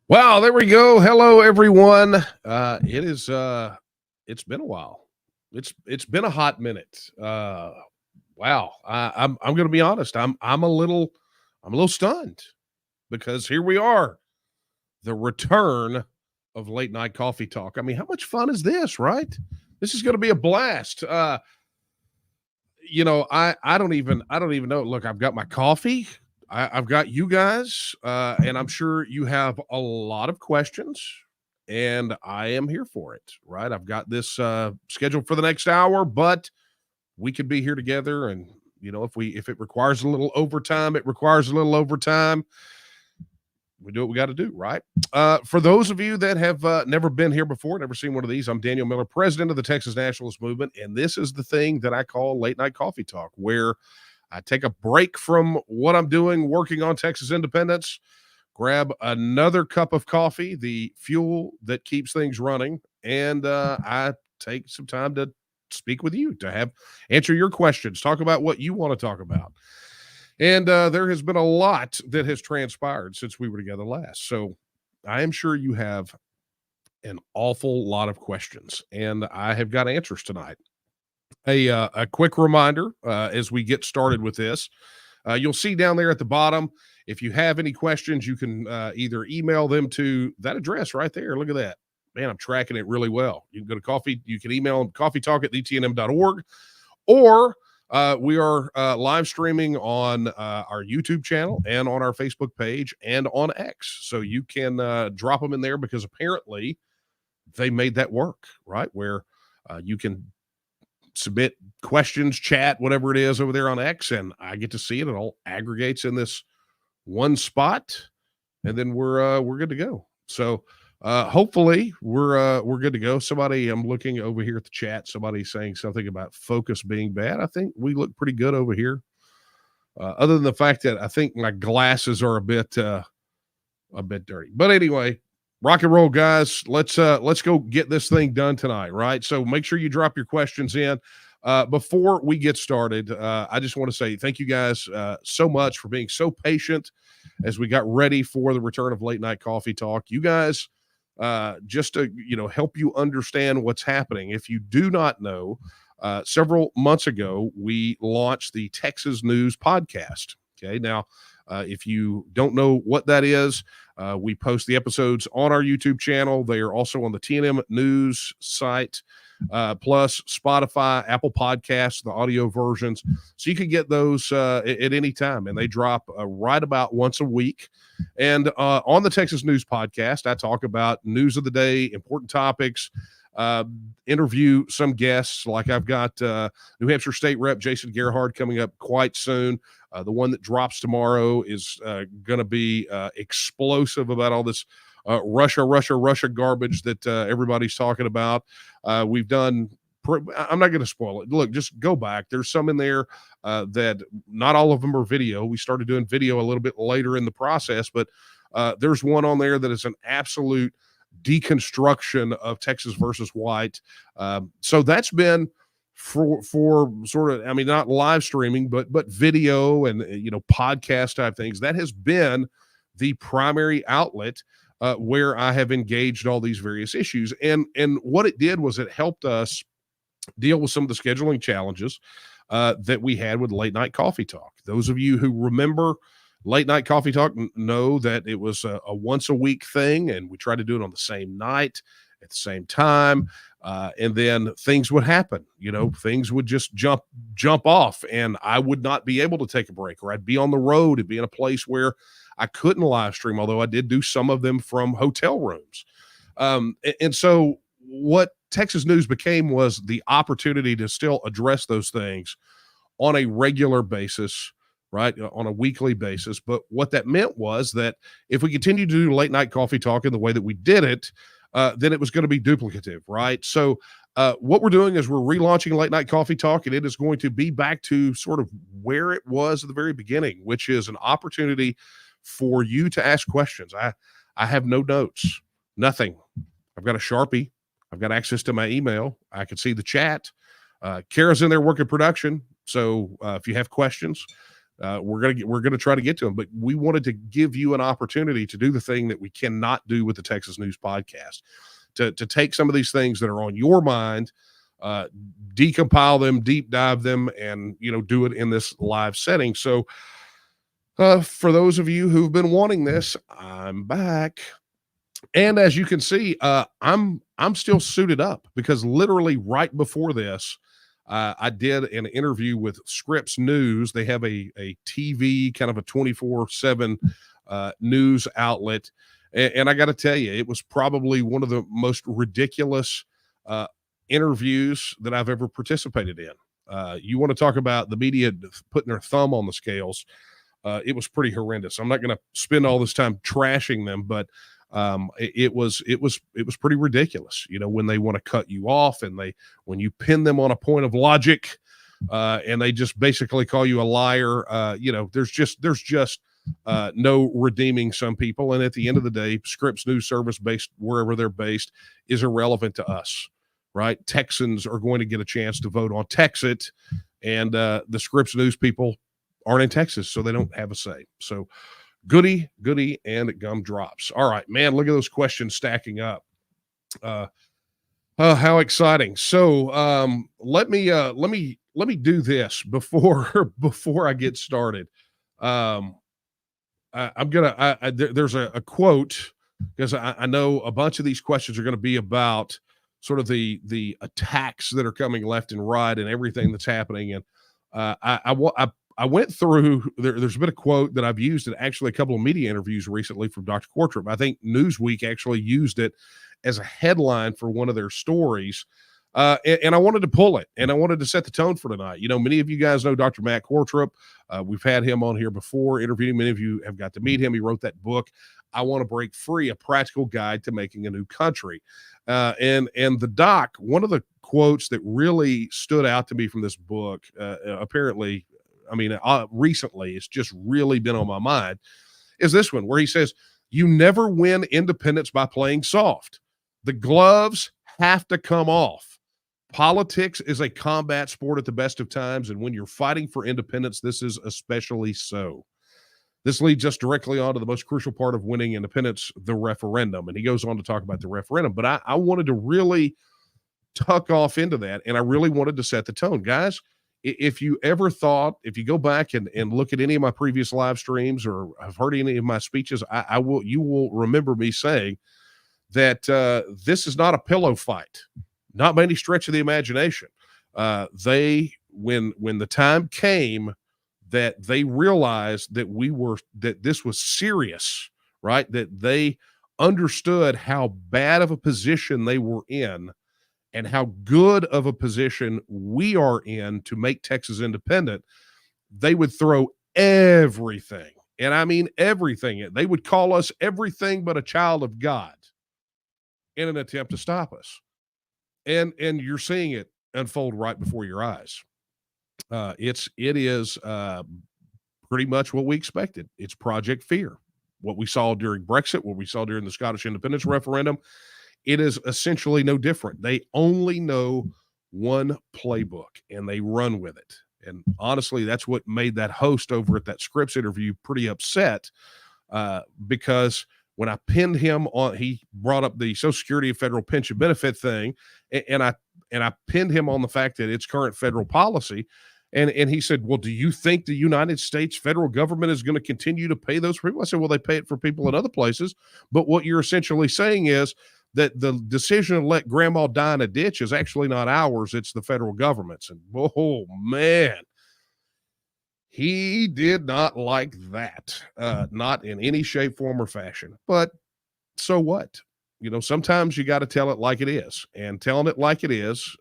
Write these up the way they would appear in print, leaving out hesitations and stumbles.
Wow, there we go. Hello, everyone. It's been a while. It's been a hot minute. Wow. I'm going to be honest. I'm a little stunned because here we are, the return of late night coffee talk. I mean, how much fun is this, right? This is going to be a blast. I don't even know. Look, I've got my coffee. I've got you guys, and I'm sure you have a lot of questions, and I am here for it. Right? I've got this scheduled for the next hour, but we could be here together, and if it requires a little overtime, it requires a little overtime. We do what we got to do, right? For those of you that have never been here before, never seen one of these, I'm Daniel Miller, president of the Texas Nationalist movement, and this is the thing that I call late night coffee talk, where I take a break from what I'm doing, working on Texas independence, grab another cup of coffee, the fuel that keeps things running, and I take some time to speak with you, to answer your questions, talk about what you want to talk about. And there has been a lot that has transpired since we were together last. So I am sure you have an awful lot of questions, and I have got answers tonight. A quick reminder as we get started with this. You'll see down there at the bottom, if you have any questions, you can either email them to that address right there. Look at that. Man, I'm tracking it really well. You can go to coffee. You can email them coffeetalk@dtnm.org, or we are live streaming on our YouTube channel and on our Facebook page and on X. So you can drop them in there, because apparently they made that work, right? Where you can submit questions, chat, whatever it is over there on X, and I get to see it. It all aggregates in this one spot, and then we're good to go. So hopefully we're good to go. Somebody, I'm looking over here at the chat, somebody saying something about focus being bad. I think we look pretty good over here. Other than the fact that I think my glasses are a bit dirty. But anyway, rock and roll, guys. Let's go get this thing done tonight, right? So make sure you drop your questions in. Before we get started, I just want to say thank you guys so much for being so patient as we got ready for the return of late night coffee talk. You guys, just to help you understand what's happening, if you do not know, several months ago we launched the Texas News podcast. Okay, now if you don't know what that is, we post the episodes on our YouTube channel. They are also on the TNM News site, plus Spotify, Apple Podcasts, the audio versions. So you can get those at any time, and they drop right about once a week. And on the Texas News podcast, I talk about news of the day, important topics, interview some guests. Like I've got New Hampshire State Rep Jason Gerhard coming up quite soon. The one that drops tomorrow is going to be explosive about all this Russia garbage that everybody's talking about. We've done. I'm not going to spoil it. Look, just go back. There's some in there that not all of them are video. We started doing video a little bit later in the process, but there's one on there that is an absolute deconstruction of Texas versus white. So that's been for sort of, I mean, not live streaming, but video and podcast type things. That has been the primary outlet where I have engaged all these various issues. And what it did was it helped us deal with some of the scheduling challenges that we had with late night coffee talk. Those of you who remember late night coffee talk know that it was a once a week thing, and we tried to do it on the same night at the same time. And then things would happen, things would just jump off, and I would not be able to take a break, or I'd be on the road and be in a place where I couldn't live stream, although I did do some of them from hotel rooms. And so what Texas News became was the opportunity to still address those things on a regular basis, right, on a weekly basis. But what that meant was that if we continued to do late night coffee talk in the way that we did it, then it was going to be duplicative, right? So what we're doing is we're relaunching late night coffee talk, and it is going to be back to sort of where it was at the very beginning, which is an opportunity for you to ask questions. I have no notes, nothing. I've got a Sharpie. I've got access to my email. I can see the chat. Kara's in there working production. So if you have questions, We're gonna try to get to them, but we wanted to give you an opportunity to do the thing that we cannot do with the Texas News Podcast, to take some of these things that are on your mind, uh, decompile them, deep dive them, and do it in this live setting. So, for those of you who've been wanting this, I'm back. And as you can see, I'm still suited up because literally right before this, I did an interview with Scripps News. They have a TV kind of a 24/7 news outlet, and I got to tell you, it was probably one of the most ridiculous uh, interviews that I've ever participated in. You want to talk about the media putting their thumb on the scales? It was pretty horrendous. I'm not going to spend all this time trashing them, but it was pretty ridiculous. When they want to cut you off, and when you pin them on a point of logic, and they just basically call you a liar. There's just no redeeming some people. And at the end of the day, Scripps News Service, based wherever they're based, is irrelevant to us, right? Texans are going to get a chance to vote on Texit, and the Scripps News people aren't in Texas, so they don't have a say. So goody, and gumdrops. All right, man, look at those questions stacking up. How exciting. So let me do this before I get started. There's a quote, because I know a bunch of these questions are going to be about sort of the attacks that are coming left and right and everything that's happening. And I went through, there's been a quote that I've used in actually a couple of media interviews recently from Dr. Quartrip. I think Newsweek actually used it as a headline for one of their stories. And I wanted to pull it, and I wanted to set the tone for tonight. Many of you guys know Dr. Matt Quartrip. We've had him on here before, interviewing. Many of you have got to meet him. He wrote that book, I Want to Break Free, A Practical Guide to Making a New Country. And the doc, one of the quotes that really stood out to me from this book, recently, it's just really been on my mind, is this one, where he says, "You never win independence by playing soft. The gloves have to come off. Politics is a combat sport at the best of times, and when you're fighting for independence, this is especially so." This leads us directly on to the most crucial part of winning independence, the referendum. And he goes on to talk about the referendum. But I wanted to really tuck off into that, and I really wanted to set the tone. Guys, if you go back and look at any of my previous live streams or have heard any of my speeches, you will remember me saying that this is not a pillow fight, not by any stretch of the imagination. When the time came that they realized that this was serious, right? That they understood how bad of a position they were in, and how good of a position we are in to make Texas independent, they would throw everything, and I mean everything. They would call us everything but a child of God in an attempt to stop us. And you're seeing it unfold right before your eyes. It is pretty much what we expected. It's Project Fear. What we saw during Brexit, what we saw during the Scottish independence referendum, it is essentially no different. They only know one playbook, and they run with it. And honestly, that's what made that host over at that Scripps interview pretty upset, because when I pinned him on, he brought up the Social Security and federal pension benefit thing, and I pinned him on the fact that it's current federal policy. And he said, "Well, do you think the United States federal government is going to continue to pay those people?" I said, "Well, they pay it for people in other places. But what you're essentially saying is that the decision to let grandma die in a ditch is actually not ours, it's the federal government's." And oh man, he did not like that, not in any shape, form, or fashion. But so what? Sometimes you got to tell it like it is, and telling it like it is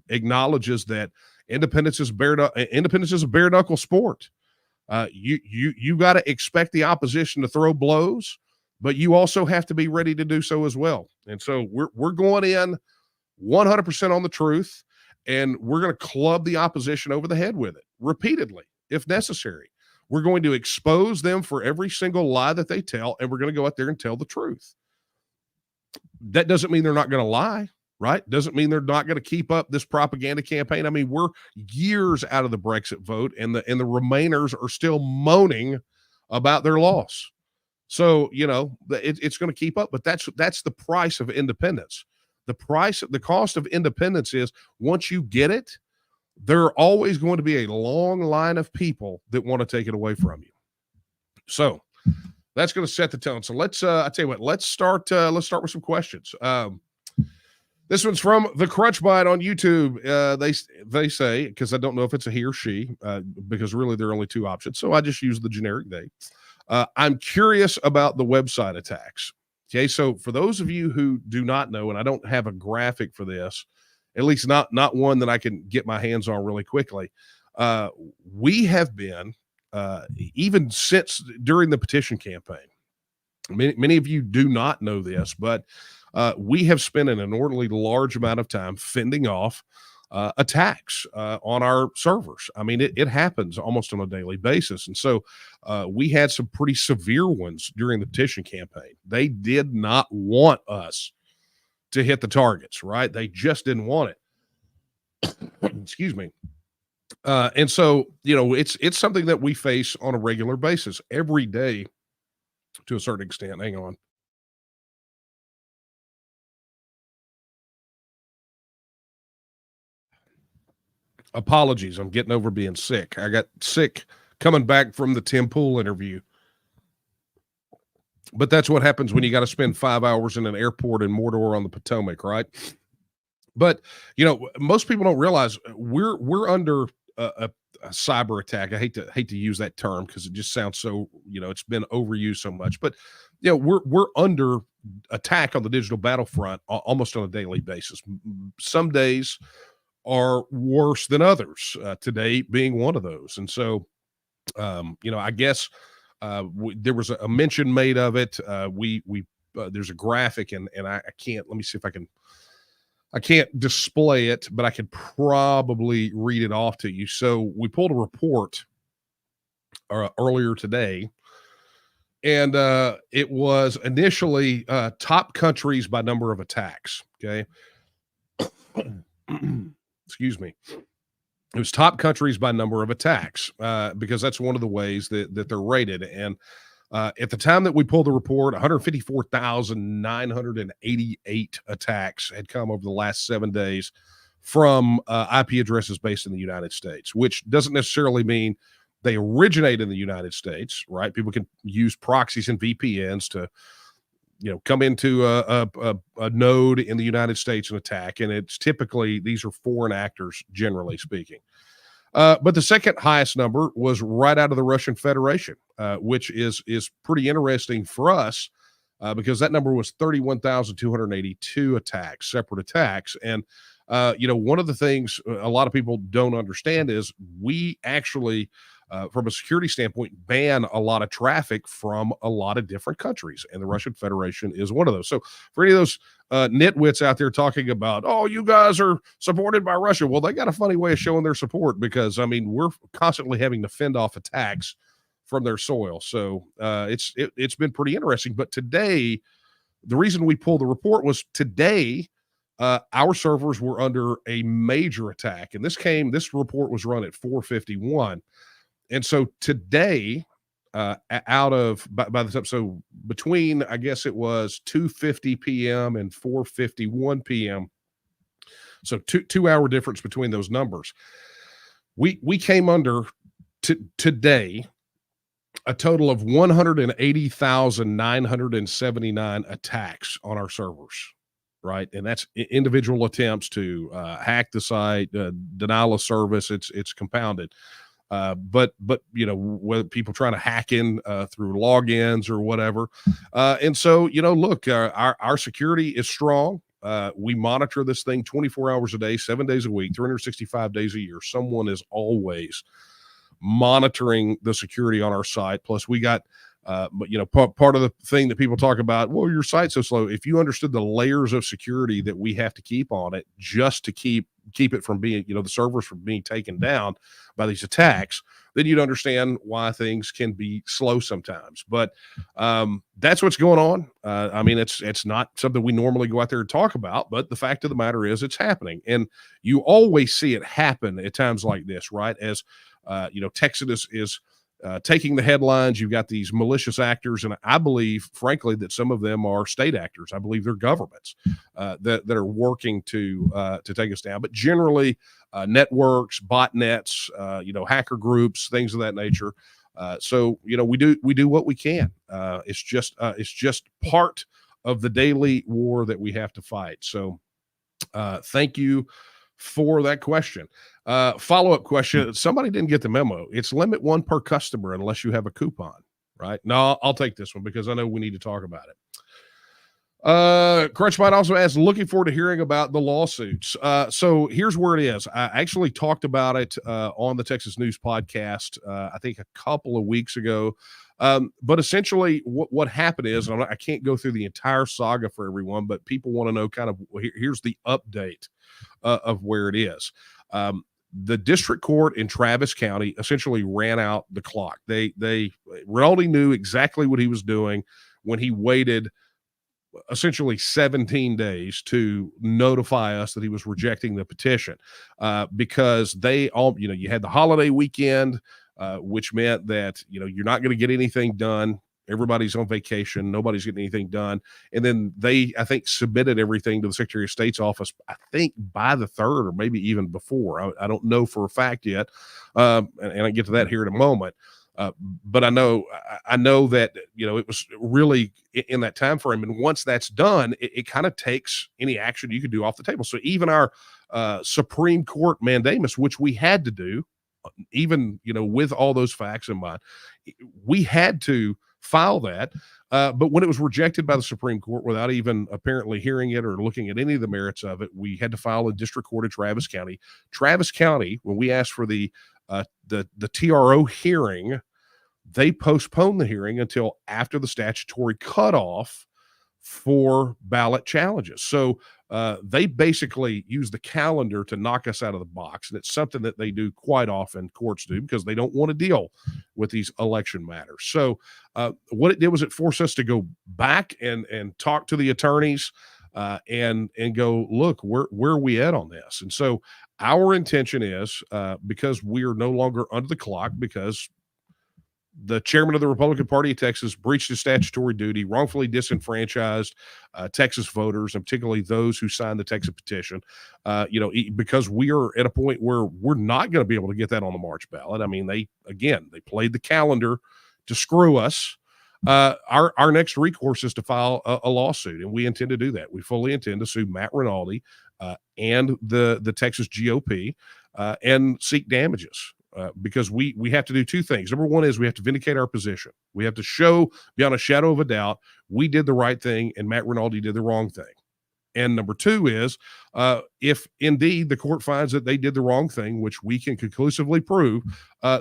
acknowledges that independence is a bare knuckle sport. You got to expect the opposition to throw blows, but you also have to be ready to do so as well. And so we're going in 100% on the truth, and we're going to club the opposition over the head with it repeatedly if necessary. We're going to expose them for every single lie that they tell, and we're going to go out there and tell the truth. That doesn't mean they're not going to lie. right? Doesn't mean they're not going to keep up this propaganda campaign. I mean, we're years out of the Brexit vote, and the Remainers are still moaning about their loss. So, it's going to keep up, but that's the price of independence. The cost of independence is, once you get it, there are always going to be a long line of people that want to take it away from you. So that's going to set the tone. So let's, I tell you what, let's start with some questions. This one's from the Crunch Bite on YouTube. They say, because I don't know if it's a he or she, because really there are only two options, so I just use the generic they. I'm curious about the website attacks. Okay, so for those of you who do not know, and I don't have a graphic for this, at least not one that I can get my hands on really quickly, we have been, even since during the petition campaign, many of you do not know this, but we have spent an inordinately large amount of time fending off attacks on our servers. I mean, it happens almost on a daily basis. And so we had some pretty severe ones during the petition campaign. They did not want us to hit the targets, right? They just didn't want it. Excuse me. And so, it's something that we face on a regular basis every day to a certain extent. Hang on. Apologies. I'm getting over being sick. I got sick coming back from the Tim Pool interview. But that's what happens when you got to spend 5 hours in an airport in Mordor on the Potomac, right? But, most people don't realize we're under a cyber attack. I hate to use that term because it just sounds so, it's been overused so much. But, we're under attack on the digital battlefront almost on a daily basis. Some days are worse than others, today being one of those. And so, I guess there was a mention made of it. There's a graphic, and I can't, let me see if I can't display it, but I could probably read it off to you. So we pulled a report earlier today, and it was initially top countries by number of attacks. Okay. Excuse me. It was top countries by number of attacks, because that's one of the ways that they're rated. And at the time that we pulled the report, 154,988 attacks had come over the last 7 days from IP addresses based in the United States, which doesn't necessarily mean they originate in the United States, right? People can use proxies and VPNs to come into a node in the United States and attack. And it's typically, these are foreign actors, generally speaking. But the second highest number was right out of the Russian Federation, which is pretty interesting for us, because that number was 31,282 attacks, separate attacks. And, one of the things a lot of people don't understand is we actually, from a security standpoint, ban a lot of traffic from a lot of different countries, and the Russian Federation is one of those. So for any of those nitwits out there talking about, oh, you guys are supported by Russia, well, they got a funny way of showing their support, because I mean, we're constantly having to fend off attacks from their soil. So it's been pretty interesting. But today, the reason we pulled the report was today, our servers were under a major attack, and this report was run at 4:51. And so today, out of by the time, so between, I guess it was 2:50 p.m. and 4:51 p.m. So 2 hour difference between those numbers. We came under today a total of 180,979 attacks on our servers, right? And that's individual attempts to hack the site, denial of service. It's compounded. But whether people trying to hack in through logins or whatever. And so, look, our security is strong. We monitor this thing 24 hours a day, 7 days a week, 365 days a year. Someone is always monitoring the security on our site. Plus we got, part of the thing that people talk about, your site's so slow. If you understood the layers of security that we have to keep on it just to keep keep it from being, the servers from being taken down by these attacks, then you'd understand why things can be slow sometimes. But that's what's going on. I mean, it's not something we normally go out there and talk about, but the fact of the matter is it's happening. And you always see it happen at times like this, right? As Texas is taking the headlines. You've got these malicious actors, and I believe, frankly, that some of them are state actors. I believe they're governments that are working to take us down. But generally, networks, botnets, hacker groups, things of that nature. So we do what we can. It's just part of the daily war that we have to fight. So thank you for that question. Follow-up question. Somebody didn't get the memo. It's limit one per customer unless you have a coupon, right? No, I'll take this one because I know we need to talk about it. Crunchbite also asks, looking forward to hearing about the lawsuits. So here's where it is. I actually talked about it on the Texas News podcast, I think a couple of weeks ago. But essentially what happened is, and I can't go through the entire saga for everyone, but people want to know kind of, here's the update of where it is. The district court in Travis County essentially ran out the clock. Rinaldi knew exactly what he was doing when he waited essentially 17 days to notify us that he was rejecting the petition, because they all, you had the holiday weekend, which meant that, you're not going to get anything done. Everybody's on vacation. Nobody's getting anything done. And then they, I think, submitted everything to the Secretary of State's office, I think by the 3rd or maybe even before. I don't know for a fact yet. And I get to that here in a moment. But I know that, it was really in that time frame. And once that's done, it kind of takes any action you could do off the table. So even our Supreme Court mandamus, which we had to do, even, with all those facts in mind, we had to file that. But when it was rejected by the Supreme Court without even apparently hearing it or looking at any of the merits of it, we had to file a district court in Travis County. Travis County, when we asked for the TRO hearing, they postponed the hearing until after the statutory cutoff for ballot challenges. So they basically use the calendar to knock us out of the box. And it's something that they do quite often, courts do, because they don't want to deal with these election matters. So what it did was it forced us to go back and talk to the attorneys and go, look, where are we at on this? And so our intention is, because we are no longer under the clock, because the chairman of the Republican Party of Texas breached his statutory duty, wrongfully disenfranchised Texas voters, and particularly those who signed the Texas petition, because we are at a point where we're not going to be able to get that on the March ballot. I mean, they played the calendar to screw us. Our next recourse is to file a lawsuit, and we intend to do that. We fully intend to sue Matt Rinaldi and the Texas GOP and seek damages. Because we have to do two things. Number one is we have to vindicate our position. We have to show beyond a shadow of a doubt we did the right thing and Matt Rinaldi did the wrong thing. And number two is if indeed the court finds that they did the wrong thing, which we can conclusively prove,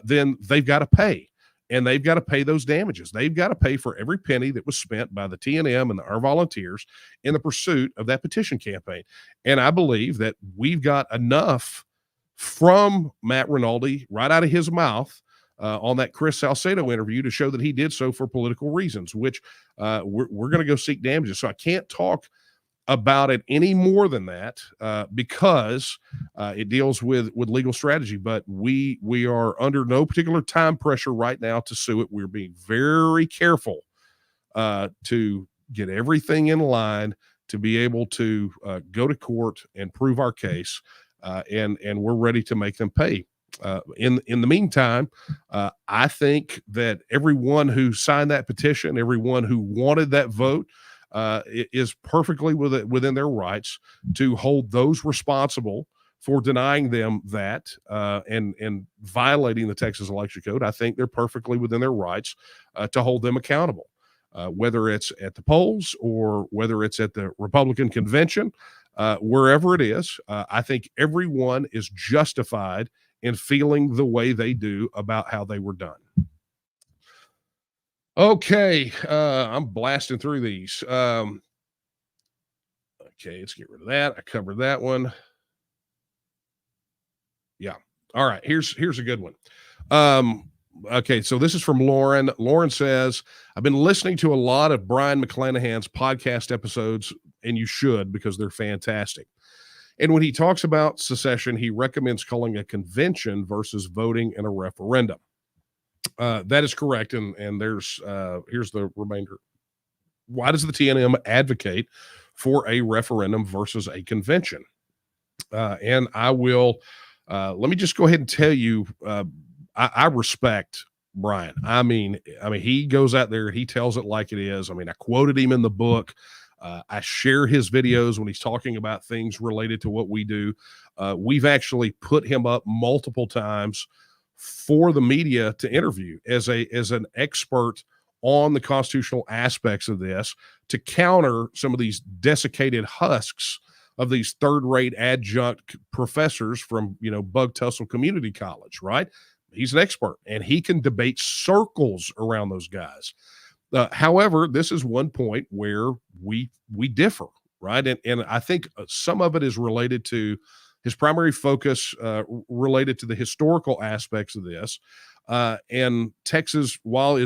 then they've got to pay. And they've got to pay those damages. They've got to pay for every penny that was spent by the TNM and our volunteers in the pursuit of that petition campaign. And I believe that we've got enough from Matt Rinaldi right out of his mouth on that Chris Salcedo interview to show that he did so for political reasons, which we're going to go seek damages. So I can't talk about it any more than that because it deals with legal strategy, but we are under no particular time pressure right now to sue it. We're being very careful to get everything in line to be able to go to court and prove our case. And we're ready to make them pay. In the meantime, I think that everyone who signed that petition, everyone who wanted that vote, is perfectly within their rights to hold those responsible for denying them that and violating the Texas Election Code. I think they're perfectly within their rights to hold them accountable, whether it's at the polls or whether it's at the Republican convention. Wherever it is, I think everyone is justified in feeling the way they do about how they were done. Okay, I'm blasting through these. Okay, let's get rid of that. I covered that one. Yeah. All right. Here's a good one. Okay, so this is from Lauren. Lauren says, I've been listening to a lot of Brian McClanahan's podcast episodes, and you should because they're fantastic. And when he talks about secession, he recommends calling a convention versus voting in a referendum. That is correct. And there's here's the remainder. Why does the TNM advocate for a referendum versus a convention? And I will let me just go ahead and tell you, I respect Brian. I mean, he goes out there and he tells it like it is. I mean, I quoted him in the book. I share his videos when he's talking about things related to what we do. We've actually put him up multiple times for the media to interview as an expert on the constitutional aspects of this to counter some of these desiccated husks of these third-rate adjunct professors from, Bug Tussle Community College, right? He's an expert, and he can debate circles around those guys. However, this is one point where we differ, right? And I think some of it is related to his primary focus related to the historical aspects of this. And Texas, while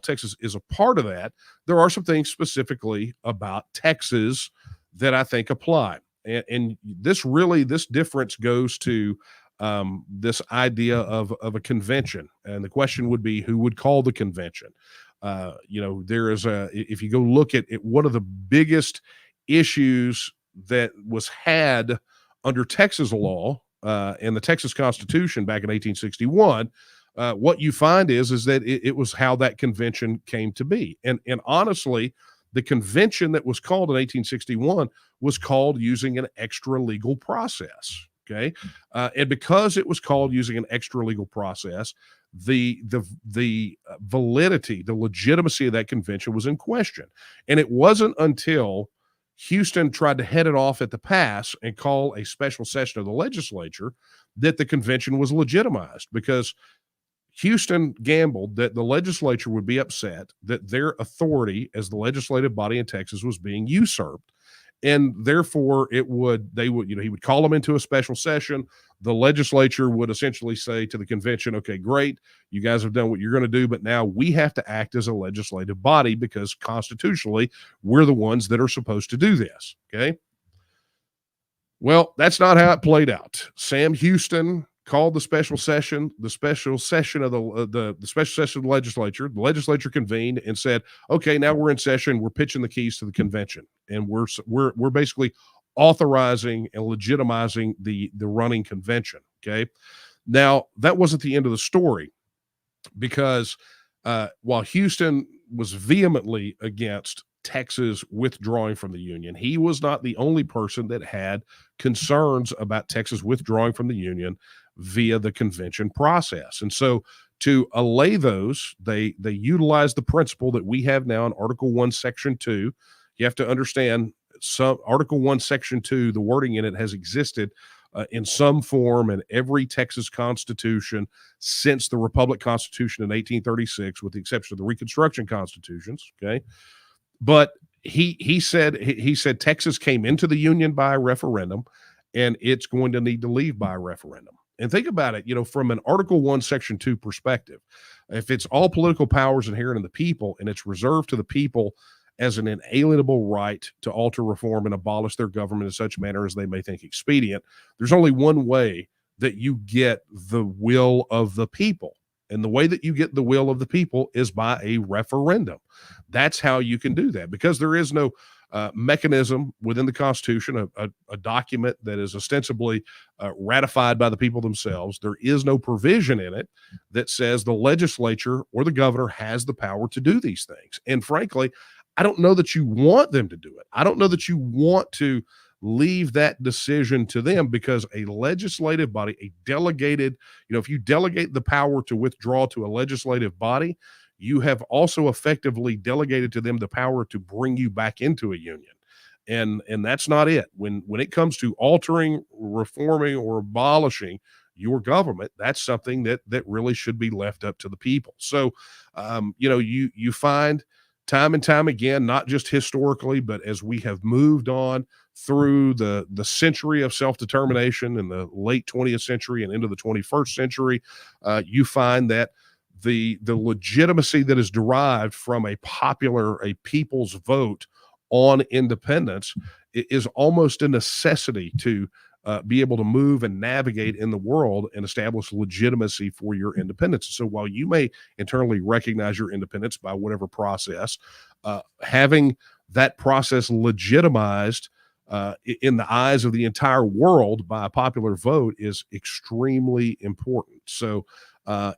Texas is a part of that, there are some things specifically about Texas that I think apply. And this difference goes to this idea of a convention. And the question would be, who would call the convention? There is if you go look at one of the biggest issues that was had under Texas law and the Texas Constitution back in 1861, what you find is that it was how that convention came to be. And honestly, the convention that was called in 1861 was called using an extra legal process. Okay. And because it was called using an extra legal process, the validity, the legitimacy of that convention was in question. And it wasn't until Houston tried to head it off at the pass and call a special session of the legislature that the convention was legitimized, because Houston gambled that the legislature would be upset that their authority as the legislative body in Texas was being usurped. And therefore he would call them into a special session. The legislature would essentially say to the convention, okay, great, you guys have done what you're going to do, but now we have to act as a legislative body because constitutionally we're the ones that are supposed to do this. Okay. Well, that's not how it played out. Sam Houston called the special session of the special session of the legislature. The legislature convened and said, okay, now we're in session. We're pitching the keys to the convention. And we're basically authorizing and legitimizing the running convention. Okay. Now that wasn't the end of the story, because while Houston was vehemently against Texas withdrawing from the Union, he was not the only person that had concerns about Texas withdrawing from the Union via the convention process. And so to allay those, they utilize the principle that we have now in Article 1, Section 2. You have to understand, Article 1, Section 2, the wording in it has existed in some form in every Texas constitution since the Republic Constitution in 1836, with the exception of the Reconstruction constitutions. Okay. But he said Texas came into the Union by a referendum, and it's going to need to leave by a referendum. And think about it, from an Article 1, Section 2 perspective, if it's all political powers inherent in the people and it's reserved to the people as an inalienable right to alter, reform, and abolish their government in such manner as they may think expedient, there's only one way that you get the will of the people. And the way that you get the will of the people is by a referendum. That's how you can do that, because there is no mechanism within the Constitution, a document that is ostensibly ratified by the people themselves. There is no provision in it that says the legislature or the governor has the power to do these things. And frankly, I don't know that you want them to do it. I don't know that you want to leave that decision to them, because a legislative body, a delegated, if you delegate the power to withdraw to a legislative body, you have also effectively delegated to them the power to bring you back into a union. And that's not it. When it comes to altering, reforming, or abolishing your government, that's something that really should be left up to the people. So, you find time and time again, not just historically, but as we have moved on through the century of self-determination in the late 20th century and into the 21st century, you find that the legitimacy that is derived from a people's vote on independence is almost a necessity to be able to move and navigate in the world and establish legitimacy for your independence. So while you may internally recognize your independence by whatever process, having that process legitimized in the eyes of the entire world by a popular vote is extremely important. So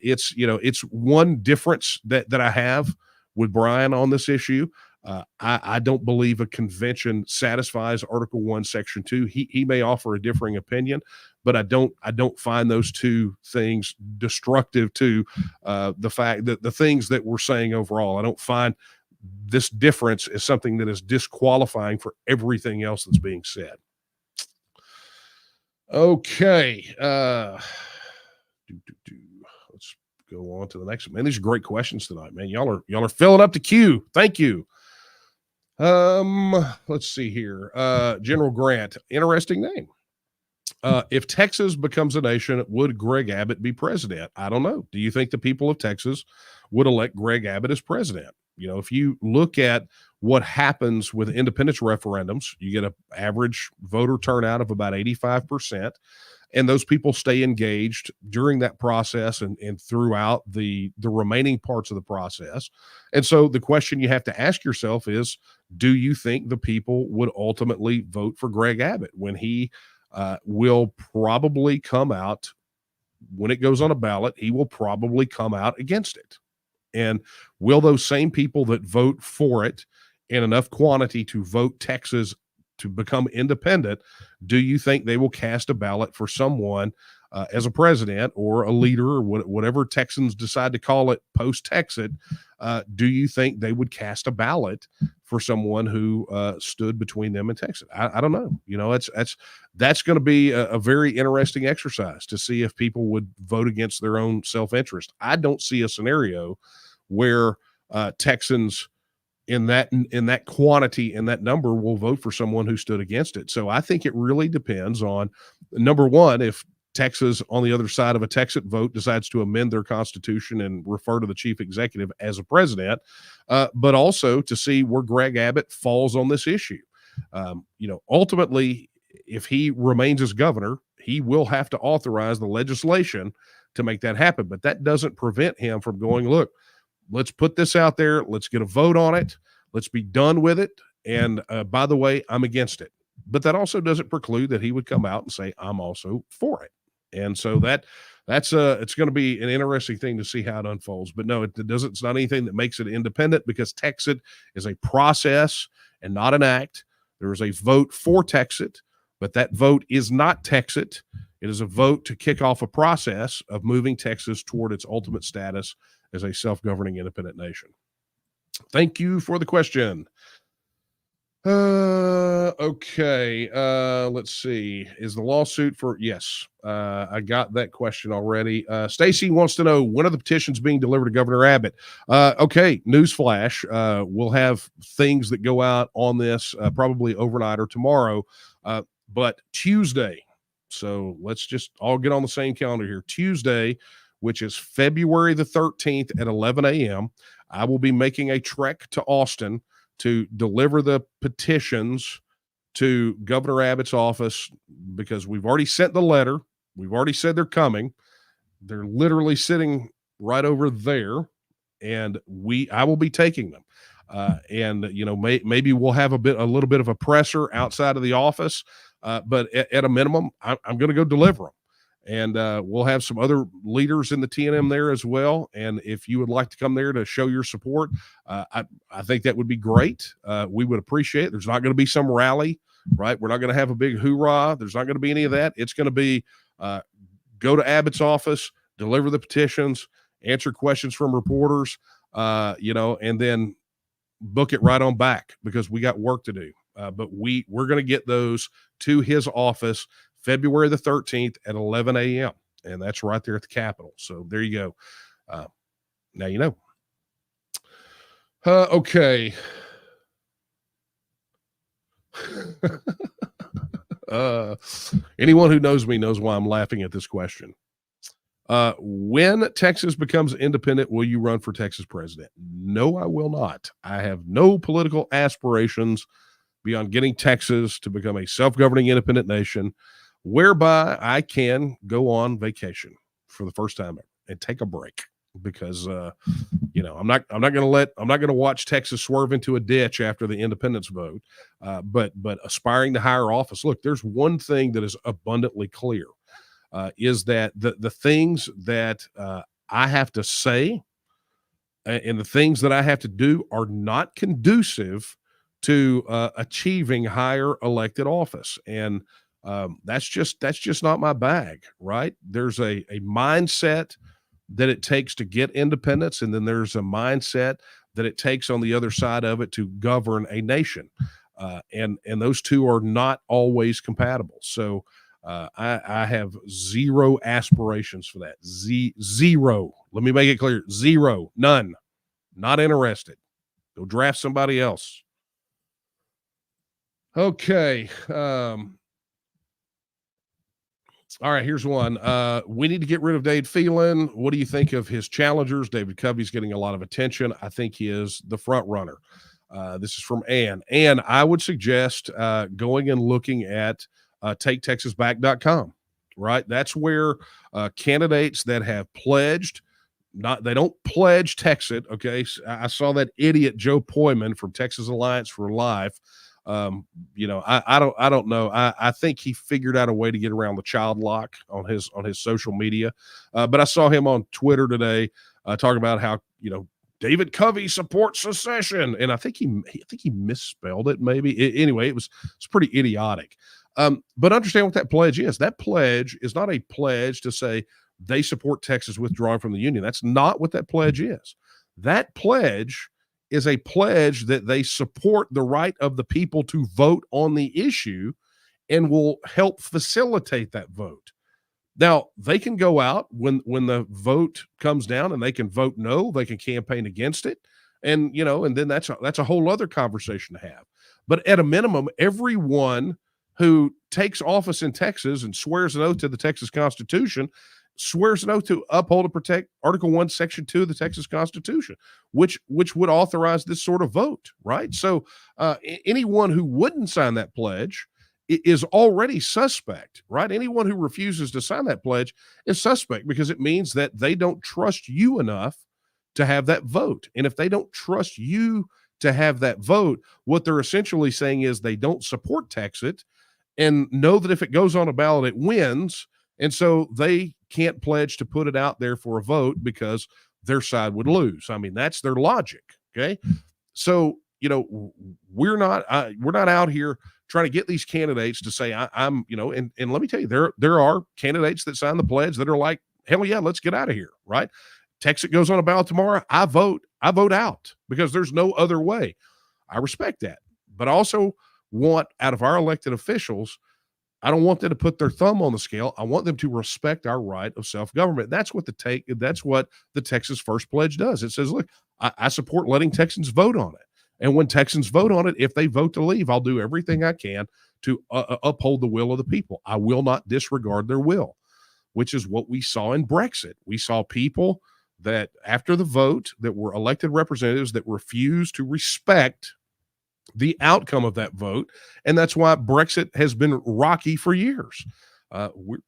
it's one difference that I have with Brian on this issue. I don't believe a convention satisfies Article 1, Section 2. He may offer a differing opinion, but I don't find those two things destructive to the fact that the things that we're saying overall. I don't find this difference is something that is disqualifying for everything else that's being said. Okay. Let's go on to the next one. Man, these are great questions tonight, man. Y'all are filling up the queue. Thank you. Let's see here. General Grant, interesting name. If Texas becomes a nation, would Greg Abbott be president? I don't know. Do you think the people of Texas would elect Greg Abbott as president? If you look at what happens with independence referendums, you get an average voter turnout of about 85%. And those people stay engaged during that process and throughout the remaining parts of the process. And so the question you have to ask yourself is, do you think the people would ultimately vote for Greg Abbott when he will probably come out, when it goes on a ballot, he will probably come out against it? And will those same people that vote for it in enough quantity to vote Texas to become independent, do you think they will cast a ballot for someone as a president or a leader or whatever Texans decide to call it post-Texit? Do you think they would cast a ballot for someone who stood between them and Texas? I don't know. That's going to be a very interesting exercise to see if people would vote against their own self-interest. I don't see a scenario where Texans in that quantity, in that number, will vote for someone who stood against it. So I think it really depends on, number one, if Texas on the other side of a Texit vote decides to amend their constitution and refer to the chief executive as a president, but also to see where Greg Abbott falls on this issue. Ultimately, if he remains as governor, he will have to authorize the legislation to make that happen. But that doesn't prevent him from going, look, let's put this out there. Let's get a vote on it. Let's be done with it. And by the way, I'm against it. But that also doesn't preclude that he would come out and say, I'm also for it. And so it's going to be an interesting thing to see how it unfolds. But no, it's not anything that makes it independent, because Texit is a process and not an act. There is a vote for Texit, but that vote is not Texit. It is a vote to kick off a process of moving Texas toward its ultimate status as a self-governing independent nation. Thank you for the question. Okay. Let's see. Is the lawsuit for, yes, I got that question already. Stacy wants to know, when are the petitions being delivered to Governor Abbott? Okay. Newsflash. We'll have things that go out on this, probably overnight or tomorrow, but Tuesday. So let's just all get on the same calendar here. Tuesday, which is February the 13th at 11 a.m., I will be making a trek to Austin to deliver the petitions to Governor Abbott's office, because we've already sent the letter. We've already said they're coming. They're literally sitting right over there, and I will be taking them. Maybe we'll have a little bit of a presser outside of the office, but at a minimum, I'm going to go deliver them. And we'll have some other leaders in the TNM there as well. And if you would like to come there to show your support, I think that would be great. We would appreciate it. There's not going to be some rally, right? We're not going to have a big hoorah. There's not going to be any of that. It's going to be go to Abbott's office, deliver the petitions, answer questions from reporters, and then book it right on back, because we got work to do. But we're going to get those to his office February the 13th at 11 a.m. And that's right there at the Capitol. So there you go. Now you know. Okay. Uh, anyone who knows me knows why I'm laughing at this question. When Texas becomes independent, will you run for Texas president? No, I will not. I have no political aspirations beyond getting Texas to become a self-governing independent nation whereby I can go on vacation for the first time ever and take a break because I'm not going to watch Texas swerve into a ditch after the independence vote. But aspiring to higher office, look, there's one thing that is abundantly clear, is that the things that I have to say and the things that I have to do are not conducive to achieving higher elected office. And that's just not my bag, right? There's a mindset that it takes to get independence, and then there's a mindset that it takes on the other side of it to govern a nation. And those two are not always compatible. So I have zero aspirations for that. Zero. Let me make it clear. Zero. None. Not interested. Go draft somebody else. Okay. All right, here's one. We need to get rid of Dade Phelan. What do you think of his challengers? David Covey's getting a lot of attention. I think he is the front runner. This is from Ann. Ann, I would suggest going and looking at taketexasback.com, right? That's where candidates that have pledged, they don't pledge Texas. Okay. I saw that idiot Joe Poyman from Texas Alliance for Life. I don't know. I think he figured out a way to get around the child lock on his social media. But I saw him on Twitter today talking about how, David Covey supports secession. And I think he misspelled it maybe. Anyway, it's pretty idiotic. But understand what that pledge is. That pledge is not a pledge to say they support Texas withdrawing from the Union. That's not what that pledge is. That pledge is a pledge that they support the right of the people to vote on the issue and will help facilitate that vote. Now, they can go out when the vote comes down and they can vote no, they can campaign against it. And, and then that's a whole other conversation to have. But at a minimum, everyone who takes office in Texas and swears an oath to the Texas Constitution swears an oath to uphold and protect Article 1, Section 2 of the Texas Constitution, which would authorize this sort of vote, right? So anyone who wouldn't sign that pledge is already suspect, right? Anyone who refuses to sign that pledge is suspect because it means that they don't trust you enough to have that vote. And if they don't trust you to have that vote, what they're essentially saying is they don't support Texas and know that if it goes on a ballot, it wins. And so they can't pledge to put it out there for a vote because their side would lose. I mean, that's their logic. Okay. So, we're not out here trying to get these candidates to say, I'm, and let me tell you, there are candidates that sign the pledge that are like, hell yeah, let's get out of here. Right. Texas goes on a ballot tomorrow. I vote out because there's no other way. I respect that. But I also want out of our elected officials, I don't want them to put their thumb on the scale. I want them to respect our right of self-government. That's what the Texas First Pledge does. It says, look, I support letting Texans vote on it. And when Texans vote on it, if they vote to leave, I'll do everything I can to uphold the will of the people. I will not disregard their will, which is what we saw in Brexit. We saw people that after the vote that were elected representatives that refused to respect the outcome of that vote. And that's why Brexit has been rocky for years. We're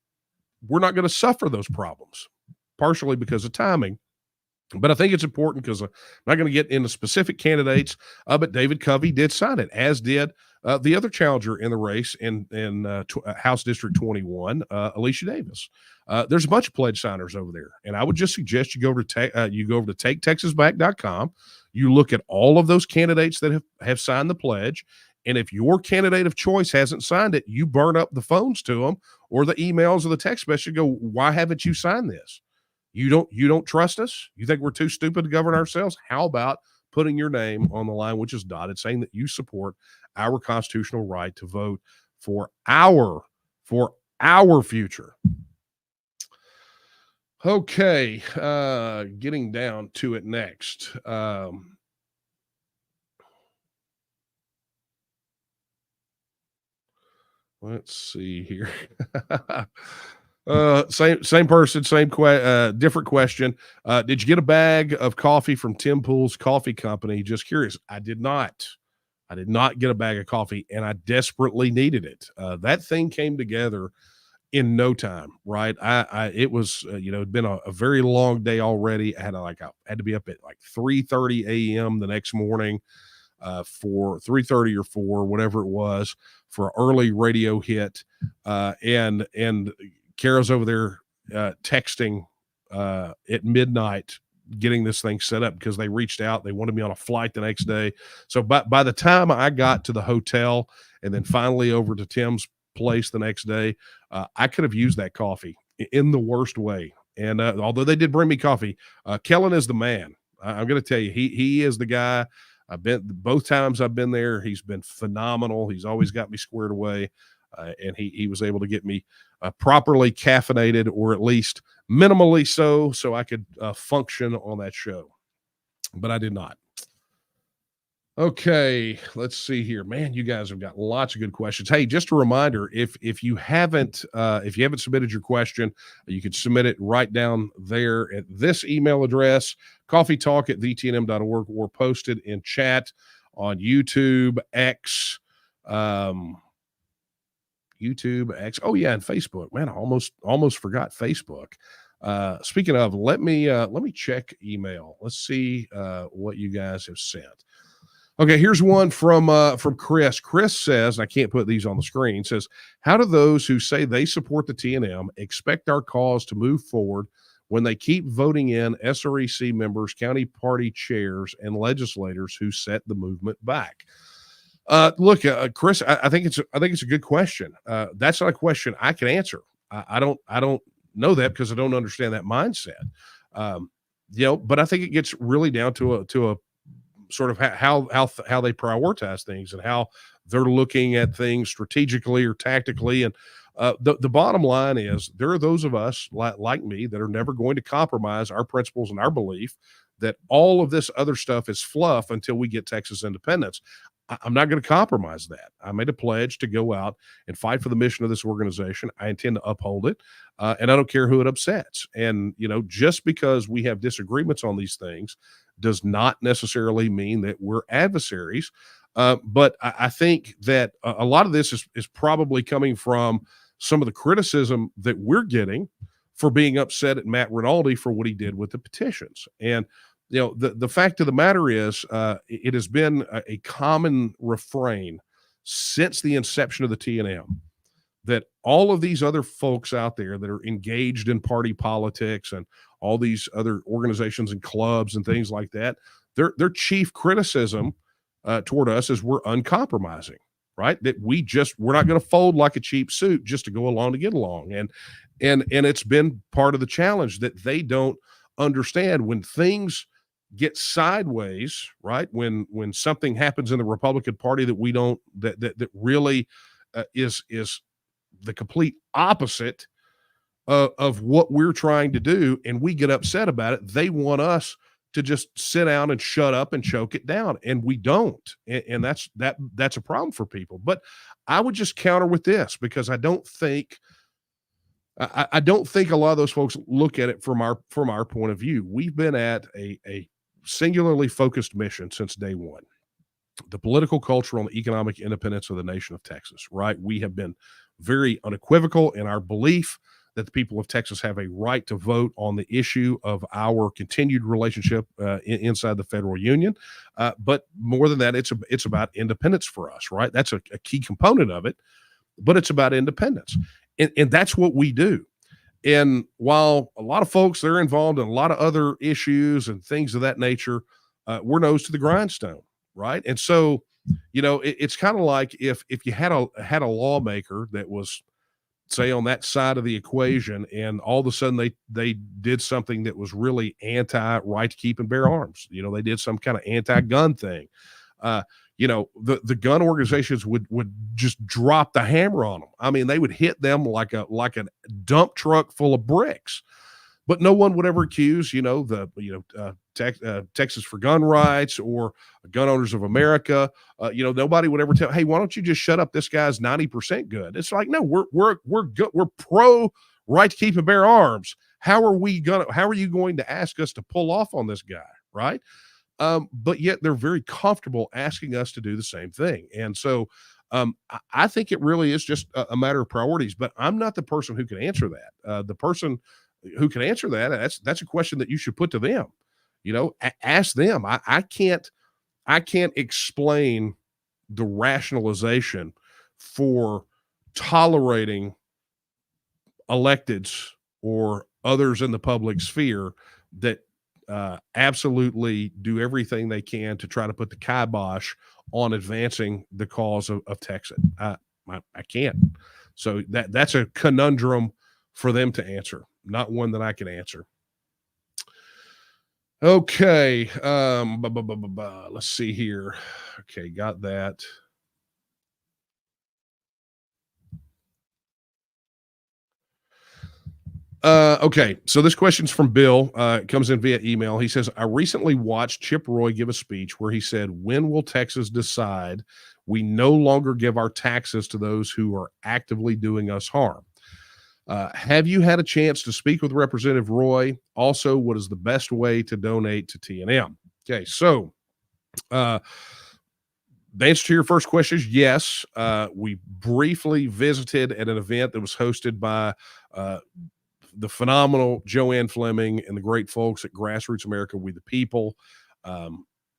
not going to suffer those problems, partially because of timing. But I think it's important because I'm not going to get into specific candidates, but David Covey did sign it, as did the other challenger in the race in House District 21, Alicia Davis. There's a bunch of pledge signers over there, and I would just suggest you go over to taketexasback.com. You look at all of those candidates that have signed the pledge, and if your candidate of choice hasn't signed it, you burn up the phones to them or the emails or the text message. Go, why haven't you signed this? You don't trust us? You think we're too stupid to govern ourselves? How about putting your name on the line, which is dotted, saying that you support our constitutional right to vote for our future? Okay, getting down to it next. Let's see here. Same person, different question. Did you get a bag of coffee from Tim Pool's coffee company? Just curious. I did not. I did not get a bag of coffee, and I desperately needed it. That thing came together in no time, right? It was, it'd been a very long day already. I had to be up at like 3:30 a.m. the next morning, for 3:30 or 4, whatever it was, for an early radio hit. And Kara's over there texting at midnight, getting this thing set up because they reached out. They wanted me on a flight the next day. So by the time I got to the hotel and then finally over to Tim's place the next day, I could have used that coffee in the worst way. And although they did bring me coffee, Kellen is the man. I'm going to tell you, he is the guy. I've been both times I've been there. He's been phenomenal. He's always got me squared away, and he was able to get me properly caffeinated, or at least minimally so I could function on that show. But I did not. Okay, let's see here. Man, you guys have got lots of good questions. Hey, just a reminder, if you haven't submitted your question, you can submit it right down there at this email address, coffeetalk@vtnm.org, or post it in chat on YouTube, X, oh yeah, and Facebook. Man, I almost forgot Facebook. Speaking of, let me check email. Let's see what you guys have sent. Okay, here's one from Chris. Chris says, and I can't put these on the screen, says, how do those who say they support the TNM expect our cause to move forward when they keep voting in SREC members, county party chairs, and legislators who set the movement back? Look, Chris, I think it's a good question. That's not a question I can answer. I don't know that because I don't understand that mindset. But I think it gets really down to a sort of how they prioritize things and how they're looking at things strategically or tactically. And the bottom line is, there are those of us like me that are never going to compromise our principles and our belief that all of this other stuff is fluff until we get Texas independence. I'm not going to compromise that. I made a pledge to go out and fight for the mission of this organization. I intend to uphold it, and I don't care who it upsets. And, just because we have disagreements on these things does not necessarily mean that we're adversaries. But I think that a lot of this is probably coming from some of the criticism that we're getting for being upset at Matt Rinaldi for what he did with the petitions. And the fact of the matter is, it has been a common refrain since the inception of the TNM that all of these other folks out there that are engaged in party politics and all these other organizations and clubs and things like that, their chief criticism toward us is we're uncompromising, right? That we're not going to fold like a cheap suit just to go along to get along. And it's been part of the challenge that they don't understand when things get sideways, right? When something happens in the Republican Party that we don't, that really is the complete opposite of what we're trying to do, and we get upset about it, they want us to just sit down and shut up and choke it down, and we don't. And that's a problem for people. But I would just counter with this, because I don't think a lot of those folks look at it from our point of view. We've been at a singularly focused mission since day one: the political, cultural, and economic independence of the nation of Texas, right? We have been very unequivocal in our belief that the people of Texas have a right to vote on the issue of our continued relationship inside the federal union. But more than that, it's about independence for us, right? That's a key component of it, but it's about independence. And that's what we do. And while a lot of folks, they're involved in a lot of other issues and things of that nature, we're nose to the grindstone, right? And so, it's kind of like if you had a lawmaker that was, say, on that side of the equation, and all of a sudden they did something that was really anti-right to keep and bear arms. They did some kind of anti-gun thing. The gun organizations would just drop the hammer on them. I mean, they would hit them like a dump truck full of bricks. But no one would ever accuse, Texas for Gun Rights or Gun Owners of America, nobody would ever tell, hey, why don't you just shut up? This guy's 90% good. It's like, no, we're good. We're pro right to keep and bear arms. How are you going to ask us to pull off on this guy? Right. But yet they're very comfortable asking us to do the same thing. And so I think it really is just a matter of priorities, but I'm not the person who can answer that. The person who can answer that's a question that you should put to them. Ask them. I can't explain the rationalization for tolerating electeds or others in the public sphere that absolutely do everything they can to try to put the kibosh on advancing the cause of Texas. I can't. So that's a conundrum for them to answer, not one that I can answer. Okay. Let's see here. Okay, got that. Okay, so this question's from Bill. It comes in via email. He says, I recently watched Chip Roy give a speech where he said, when will Texas decide we no longer give our taxes to those who are actively doing us harm? Have you had a chance to speak with Representative Roy? Also, what is the best way to donate to TNM? Okay, so the answer to your first question is yes. We briefly visited at an event that was hosted by the phenomenal Joanne Fleming and the great folks at Grassroots America, We the People.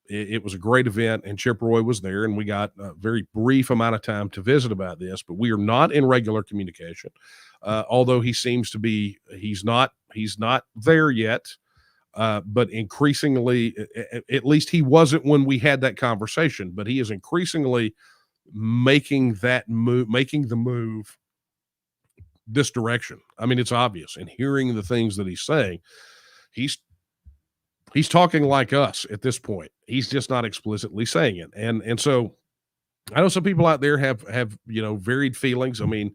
It was a great event, and Chip Roy was there, and we got a very brief amount of time to visit about this, but we are not in regular communication. Although he seems to be, he's not there yet. But increasingly, at least he wasn't when we had that conversation, but he is increasingly making the move this direction. I mean, it's obvious, and hearing the things that he's saying, he's talking like us at this point. He's just not explicitly saying it. And so I know some people out there have varied feelings. I mean,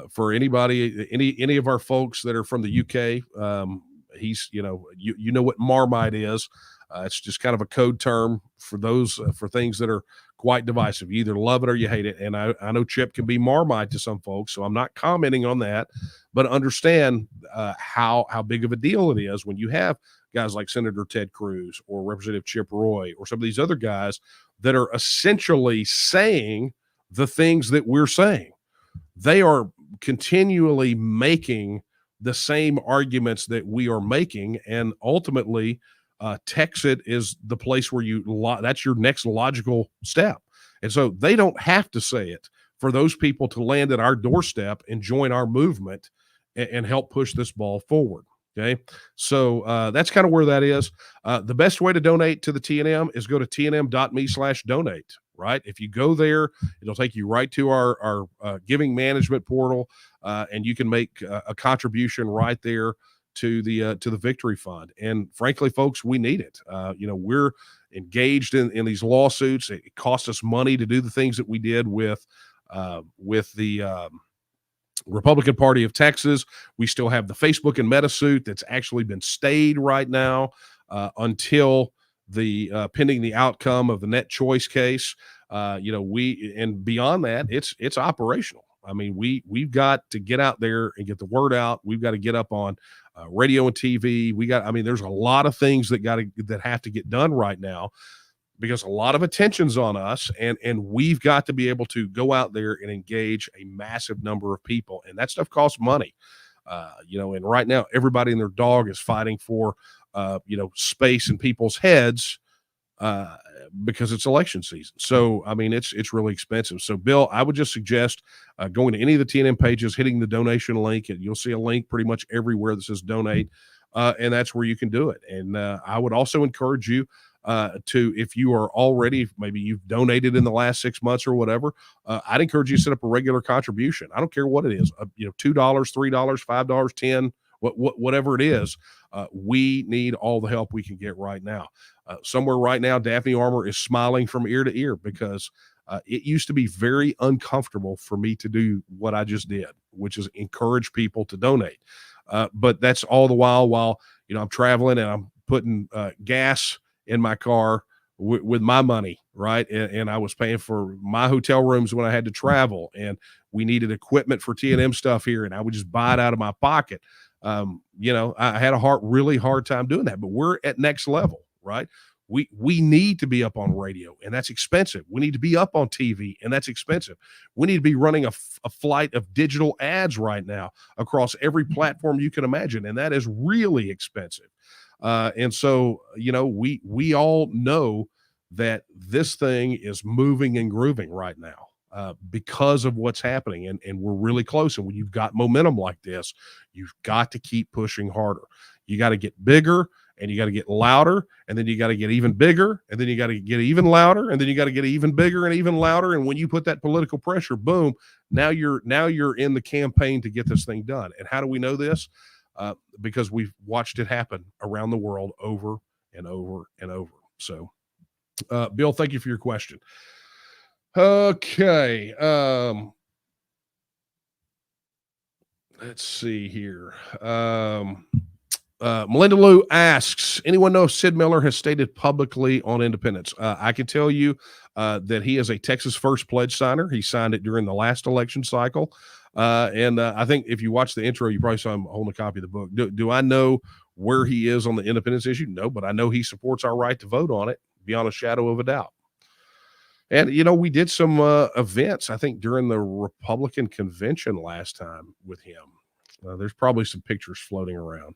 for anybody, any of our folks that are from the UK, he's, you know what Marmite is. It's just kind of a code term for those, for things that are quite divisive. You either love it or you hate it. And I know Chip can be Marmite to some folks, so I'm not commenting on that, but understand how big of a deal it is when you have guys like Senator Ted Cruz or Representative Chip Roy or some of these other guys that are essentially saying the things that we're saying. They are continually making the same arguments that we are making, and ultimately Texas is the place where that's your next logical step. And so they don't have to say it for those people to land at our doorstep and join our movement and help push this ball forward. Okay, so that's kind of where that is. The best way to donate to the TNM is go to tnm.me/donate. Right, if you go there, it'll take you right to our giving management portal, and you can make a contribution right there to the Victory Fund. And frankly, folks, we need it. We're engaged in these lawsuits. It cost us money to do the things that we did with the Republican Party of Texas. We still have the Facebook and Meta suit that's actually been stayed right now until the pending the outcome of the net choice case. And beyond that, it's operational. I mean, we've got to get out there and get the word out. We've got to get up on radio and TV. There's a lot of things that have to get done right now, because a lot of attention's on us, and we've got to be able to go out there and engage a massive number of people, and that stuff costs money. And right now everybody and their dog is fighting for space in people's heads because it's election season. So it's really expensive. So Bill, I would just suggest going to any of the TNM pages, hitting the donation link, and you'll see a link pretty much everywhere that says donate, and that's where you can do it. And I would also encourage you to, if you are already, maybe you've donated in the last 6 months or whatever, I'd encourage you to set up a regular contribution. I don't care what it is, $2, $3, $5, 10, whatever it is. We need all the help we can get right now. Somewhere right now, Daphne Armour is smiling from ear to ear, because it used to be very uncomfortable for me to do what I just did, which is encourage people to donate. But that's all the while I'm traveling and I'm putting gas in my car with my money, right? And I was paying for my hotel rooms when I had to travel, and we needed equipment for T&M stuff here, and I would just buy it out of my pocket. I had a really hard time doing that, but we're at next level, right? We need to be up on radio, and that's expensive. We need to be up on TV, and that's expensive. We need to be running a flight of digital ads right now across every platform you can imagine, and that is really expensive. And so, we all know that this thing is moving and grooving right now because of what's happening. And we're really close. And when you've got momentum like this, you've got to keep pushing harder. You got to get bigger, and you got to get louder, and then you got to get even bigger, and then you got to get even louder, and then you got to get even bigger and even louder. And when you put that political pressure, boom, now you're in the campaign to get this thing done. And how do we know this? Because we've watched it happen around the world over and over and over. So, Bill, thank you for your question. Okay. Let's see here. Melinda Lou asks, anyone know if Sid Miller has stated publicly on independence? I can tell you that he is a Texas First pledge signer. He signed it during the last election cycle. And I think if you watch the intro, you probably saw him holding a copy of the book. Do I know where he is on the independence issue? No, but I know he supports our right to vote on it beyond a shadow of a doubt. And, we did some events, I think, during the Republican convention last time with him. There's probably some pictures floating around.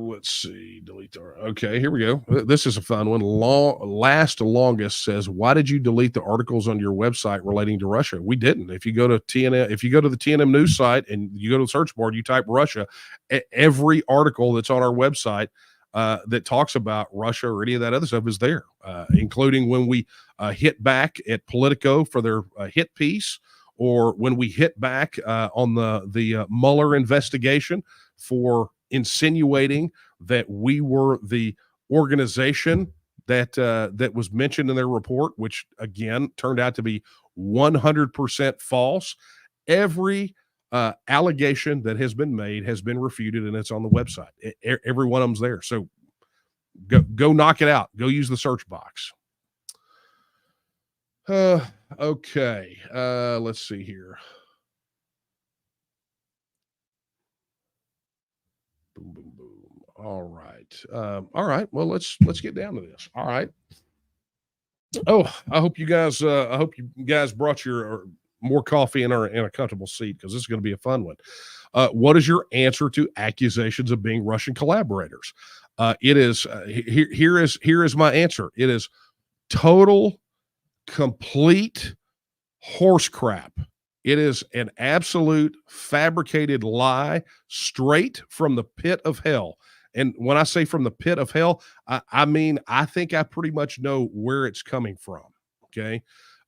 Let's see. Delete. Okay, here we go. This is a fun one. Longest says, why did you delete the articles on your website relating to Russia? We didn't. If you go to TNM, if you go to the TNM news site and you go to the search bar, you type Russia, every article that's on our website that talks about Russia or any of that other stuff is there, including when we hit back at Politico for their hit piece, or when we hit back on the Mueller investigation for insinuating that we were the organization that was mentioned in their report, which again turned out to be 100% false. Every allegation that has been made has been refuted, and it's on the website. Every one of them's there. So go knock it out. Go use the search box. Okay. Let's see here. Boom, boom, boom. All right. All right. Well, let's get down to this. All right. Oh, I hope you guys brought your more coffee and are in a comfortable seat, because this is going to be a fun one. What is your answer to accusations of being Russian collaborators? It is here is my answer. It is total, complete horse crap. It is an absolute fabricated lie straight from the pit of hell. And when I say from the pit of hell, I mean, I think I pretty much know where it's coming from. Okay.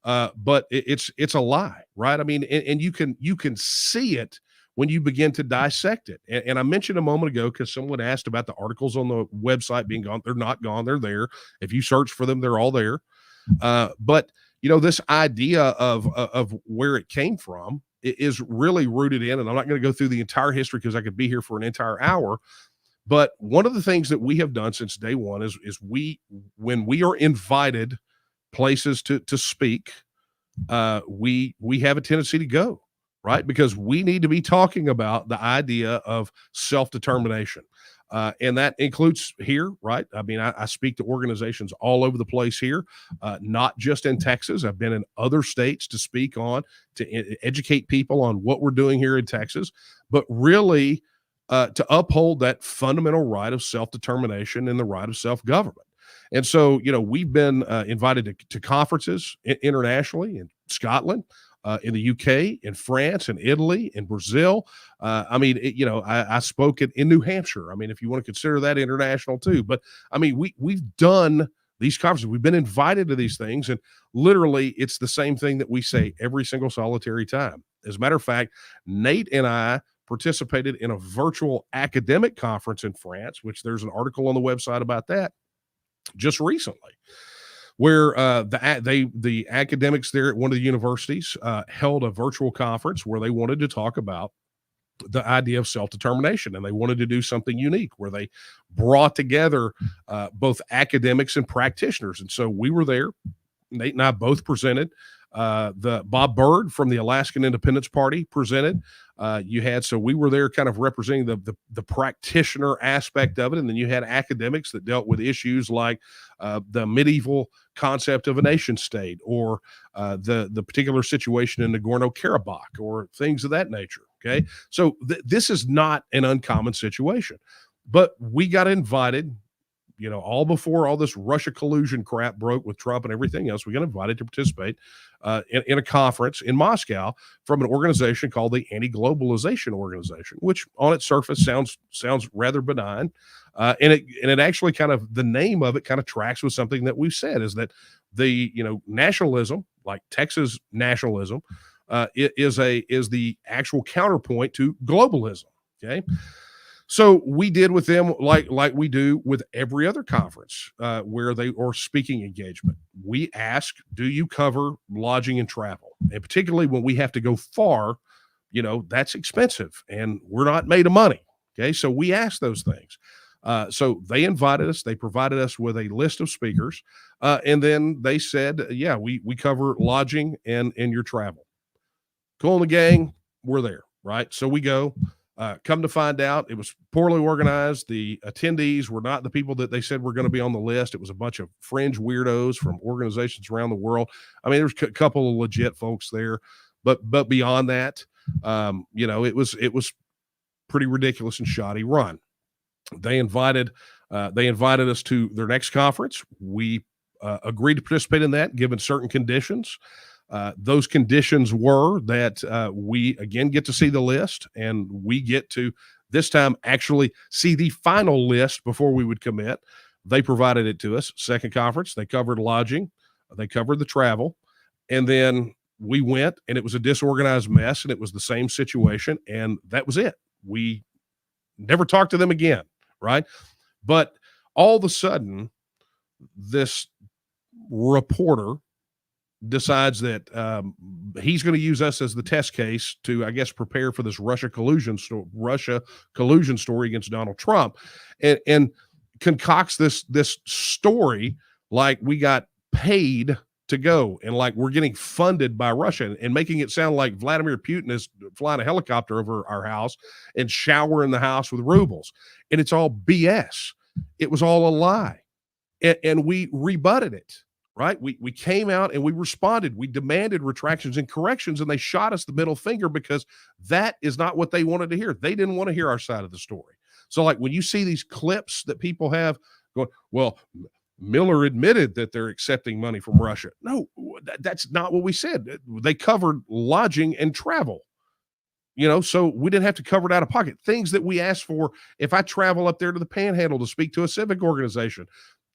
But it's a lie, right? I mean, and you can see it when you begin to dissect it. And I mentioned a moment ago, because someone asked about the articles on the website being gone. They're not gone. They're there. If you search for them, they're all there. But this idea of where it came from is really rooted in, and I'm not going to go through the entire history because I could be here for an entire hour. But one of the things that we have done since day one is when we are invited places to speak, we have a tendency to go, right? Because we need to be talking about the idea of self-determination. And that includes here, right? I mean, I speak to organizations all over the place here, not just in Texas. I've been in other states to speak on, to educate people on what we're doing here in Texas, but really to uphold that fundamental right of self-determination and the right of self-government. And so, we've been invited to conferences internationally in Scotland, in the UK, in France, in Italy, in Brazil. I mean, I spoke in New Hampshire. I mean, if you want to consider that international too. But I mean, we've done these conferences. We've been invited to these things, and literally it's the same thing that we say every single solitary time. As a matter of fact, Nate and I participated in a virtual academic conference in France, which there's an article on the website about that just recently, where the academics there at one of the universities held a virtual conference where they wanted to talk about the idea of self-determination, and they wanted to do something unique where they brought together both academics and practitioners. And so we were there. Nate and I both presented. The Bob Byrd from the Alaskan Independence Party presented. So we were there kind of representing the practitioner aspect of it. And then you had academics that dealt with issues like the medieval concept of a nation state, or the particular situation in Nagorno-Karabakh, or things of that nature. Okay. So this is not an uncommon situation, but we got invited, all before all this Russia collusion crap broke with Trump and everything else. We got invited to participate in a conference in Moscow from an organization called the Anti-Globalization Organization, which on its surface sounds rather benign. And it actually kind of, the name of it kind of tracks with something that we've said, is that the, nationalism, like Texas nationalism, is the actual counterpoint to globalism. Okay. So we did with them like we do with every other conference where they or speaking engagement. We ask, do you cover lodging and travel? And particularly when we have to go far, that's expensive and we're not made of money. Okay, so we ask those things. So they invited us. They provided us with a list of speakers, and then they said, "Yeah, we cover lodging and your travel." Cool and the gang, we're there, right? So we go. Come to find out, it was poorly organized. The attendees were not the people that they said were going to be on the list. It was a bunch of fringe weirdos from organizations around the world. I mean, there's a couple of legit folks there, but beyond that, it was pretty ridiculous and shoddy run. They invited us to their next conference. We agreed to participate in that, given certain conditions. Those conditions were that we again get to see the list, and we get to this time actually see the final list before we would commit. They provided it to us. Second conference, they covered lodging, they covered the travel, and then we went, and it was a disorganized mess, and it was the same situation, and that was it. We never talked to them again, right? But all of a sudden, this reporter decides that he's going to use us as the test case to, I guess, prepare for this Russia collusion story against Donald Trump, and concocts this story like we got paid to go, and like we're getting funded by Russia, and making it sound like Vladimir Putin is flying a helicopter over our house and showering the house with rubles. And it's all BS. It was all a lie. And we rebutted it. Right? We came out and we responded. We demanded retractions and corrections, and they shot us the middle finger because that is not what they wanted to hear. They didn't want to hear our side of the story. So like when you see these clips that people have going, well, Miller admitted that they're accepting money from Russia. No, that's not what we said. They covered lodging and travel. So we didn't have to cover it out of pocket. Things that we asked for. If I travel up there to the Panhandle to speak to a civic organization,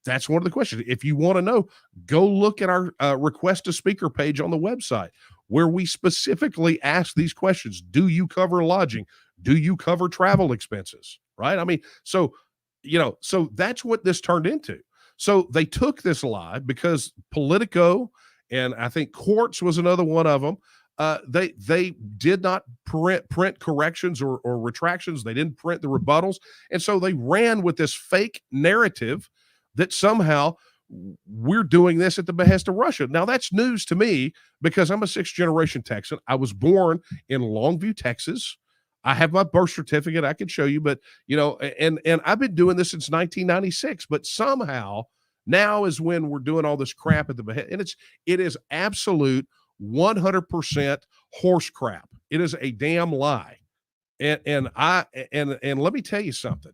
that's one of the questions. If you want to know, go look at our request to speaker page on the website, where we specifically ask these questions. Do you cover lodging? Do you cover travel expenses? Right? I mean, so that's what this turned into. So they took this lie because Politico, and I think Quartz was another one of them. They did not print corrections or retractions. They didn't print the rebuttals. And so they ran with this fake narrative that somehow we're doing this at the behest of Russia. Now, that's news to me because I'm a sixth-generation Texan. I was born in Longview, Texas. I have my birth certificate I can show you, but, and I've been doing this since 1996, but somehow now is when we're doing all this crap at the behest. And it is absolute 100% horse crap. It is a damn lie. And let me tell you something.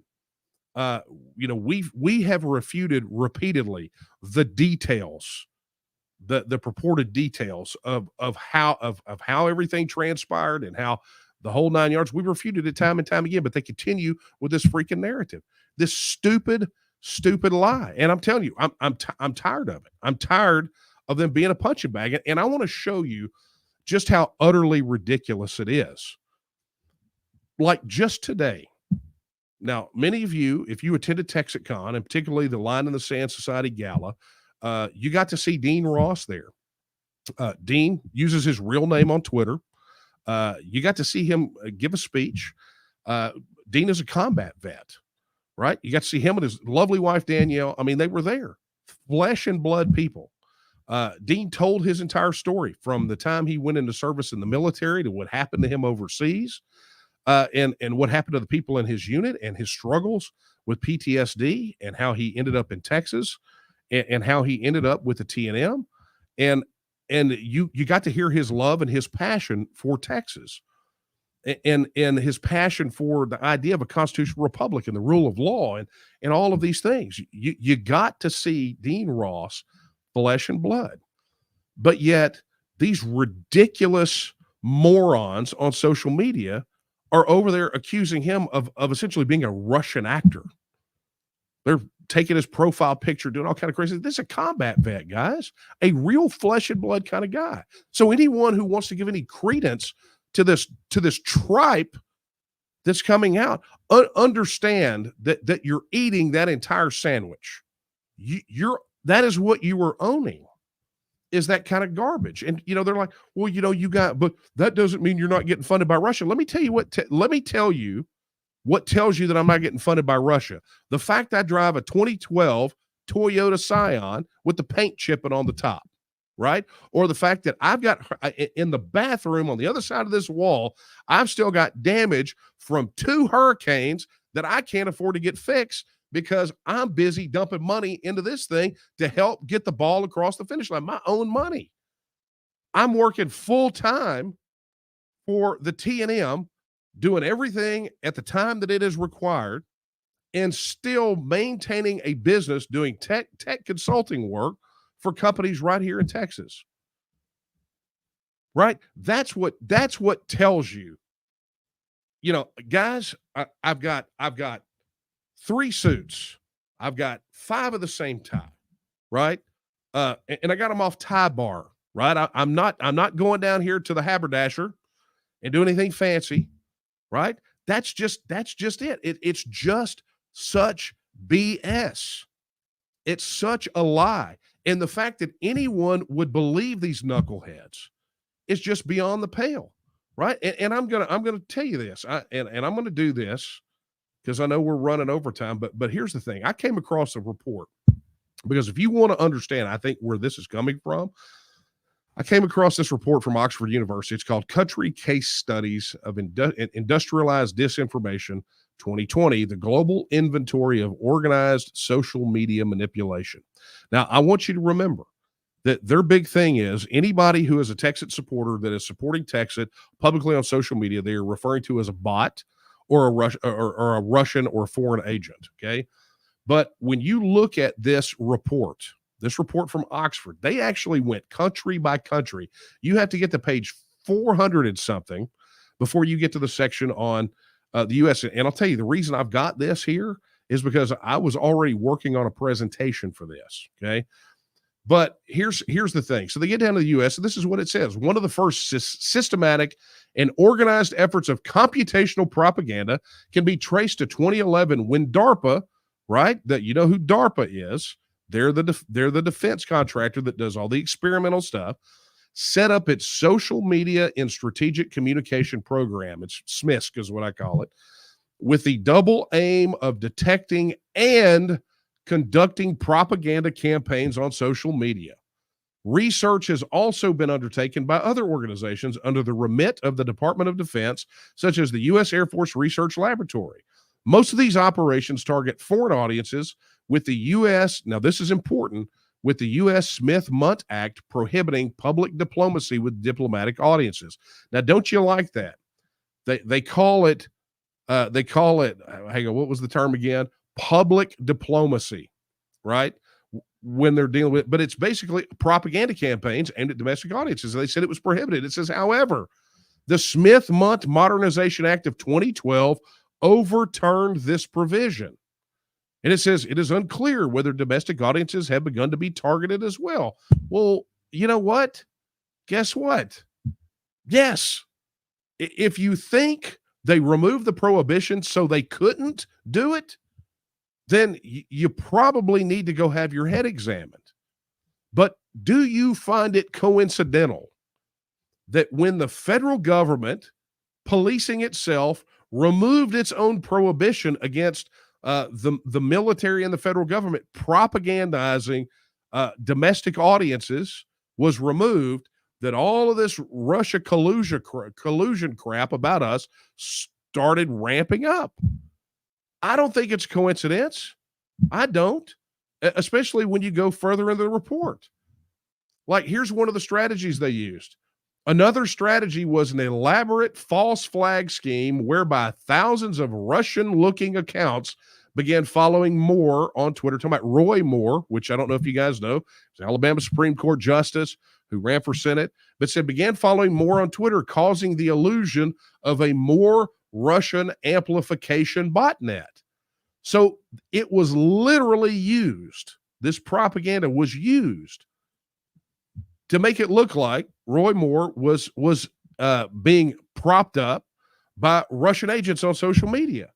We have refuted repeatedly the details, the purported details of how everything transpired and how the whole 9 yards. We've refuted it time and time again, but they continue with this freaking narrative, this stupid lie. And I'm telling you, I'm tired of it. I'm tired of them being a punching bag, and I want to show you just how utterly ridiculous it is. Like just today. Now, many of you, if you attended TexasCon, and particularly the Line in the Sand Society Gala, you got to see Dean Ross there. Dean uses his real name on Twitter. You got to see him give a speech. Dean is a combat vet, right? You got to see him and his lovely wife, Danielle. I mean, they were there, flesh and blood people. Dean told his entire story from the time he went into service in the military to what happened to him overseas, and what happened to the people in his unit and his struggles with PTSD and how he ended up in Texas and how he ended up with the TNM. And you got to hear his love and his passion for Texas and his passion for the idea of a constitutional republic and the rule of law and all of these things. You got to see Dean Ross flesh and blood. But yet these ridiculous morons on social media are over there accusing him of essentially being a Russian actor. They're taking his profile picture, doing all kind of crazy. This is a combat vet, guys, a real flesh and blood kind of guy. So anyone who wants to give any credence to this tripe that's coming out, understand that you're eating that entire sandwich. That is what you are owning, is that kind of garbage. And they're like, well, but that doesn't mean you're not getting funded by Russia. Let me tell you what tells you that I'm not getting funded by Russia. The fact I drive a 2012 Toyota Scion with the paint chipping on the top, right? Or the fact that I've got in the bathroom on the other side of this wall, I've still got damage from 2 hurricanes that I can't afford to get fixed because I'm busy dumping money into this thing to help get the ball across the finish line, my own money. I'm working full time for the TNM, doing everything at the time that it is required, and still maintaining a business doing tech consulting work for companies right here in Texas. Right? That's what tells you. Guys, I've got 3 suits. I've got 5 of the same tie, right? And I got them off Tie Bar, right? I'm not going down here to the haberdasher and do anything fancy. Right? That's just it. It's just such BS. It's such a lie. And the fact that anyone would believe these knuckleheads is just beyond the pale. Right? And I'm gonna tell you this. And I'm gonna do this because I know we're running overtime. But here's the thing. I came across a report because if you want to understand, I think where this is coming from, I came across this report from Oxford University. It's called Country Case Studies of Industrialized Disinformation 2020, the Global Inventory of Organized Social Media Manipulation. Now, I want you to remember that their big thing is anybody who is a Texit supporter that is supporting Texit publicly on social media, they are referring to as a bot or a Russian or foreign agent, okay? But when you look at this report from Oxford, they actually went country by country. You have to get to page 400 and something before you get to the section on the U.S. And I'll tell you, the reason I've got this here is because I was already working on a presentation for this, okay? But here's the thing. So they get down to the U.S., and this is what it says. One of the first systematic and organized efforts of computational propaganda can be traced to 2011 when DARPA, right, that you know who DARPA is, they're the defense contractor that does all the experimental stuff, set up its social media and strategic communication program. It's SMISC is what I call it, with the double aim of detecting and conducting propaganda campaigns on social media. Research has also been undertaken by other organizations under the remit of the Department of Defense, such as the U.S. Air Force Research Laboratory. Most of these operations target foreign audiences with the U.S., now this is important, with the U.S. Smith-Mundt Act prohibiting public diplomacy with diplomatic audiences. Now, don't you like that? They call it, hang on, what was the term again? Public diplomacy, right? When they're dealing with, but it's basically propaganda campaigns aimed at domestic audiences. They said it was prohibited. It says, however, the Smith-Mundt Modernization Act of 2012 overturned this provision. And it says it is unclear whether domestic audiences have begun to be targeted as well. Well, you know what? Guess what? Yes. If you think they removed the prohibition so they couldn't do it, then you probably need to go have your head examined. But do you find it coincidental that when the federal government, policing itself, removed its own prohibition against the military and the federal government propagandizing domestic audiences was removed, that all of this Russia collusion crap about us started ramping up. I don't think it's a coincidence. I don't, especially when you go further into the report. Like, here's one of the strategies they used. Another strategy was an elaborate false flag scheme whereby thousands of Russian-looking accounts began following Moore on Twitter. Talking about Roy Moore, which I don't know if you guys know, he's Alabama Supreme Court justice who ran for Senate, but said began following Moore on Twitter, causing the illusion of a more Russian amplification botnet. So it was literally used. This propaganda was used to make it look like Roy Moore was being propped up by Russian agents on social media.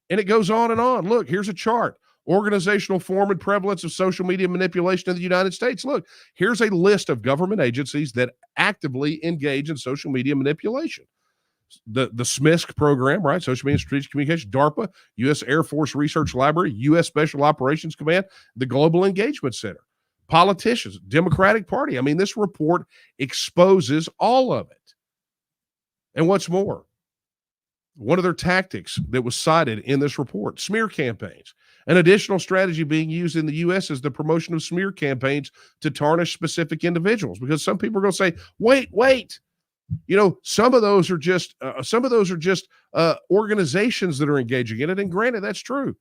And it goes on and on. Look, here's a chart. Organizational form and prevalence of social media manipulation in the United States. Look, here's a list of government agencies that actively engage in social media manipulation. The SMISC program, right? Social Media and Strategic Communication, DARPA, U.S. Air Force Research Library, U.S. Special Operations Command, the Global Engagement Center. Politicians, Democratic Party. I mean, this report exposes all of it. And what's more, one of their tactics that was cited in this report, smear campaigns. An additional strategy being used in the U.S. is the promotion of smear campaigns to tarnish specific individuals, because some people are going to say, wait. You know, some of those are just organizations that are engaging in it. And granted, that's true.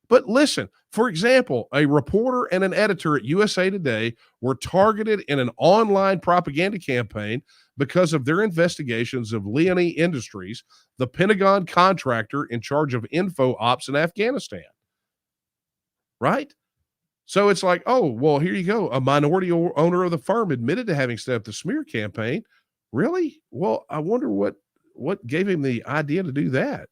But listen, for example, a reporter and an editor at USA Today were targeted in an online propaganda campaign because of their investigations of Leone Industries, the Pentagon contractor in charge of info ops in Afghanistan. Right? So it's like, oh, well, here you go. A minority owner of the firm admitted to having set up the smear campaign. Really? Well, I wonder what gave him the idea to do that.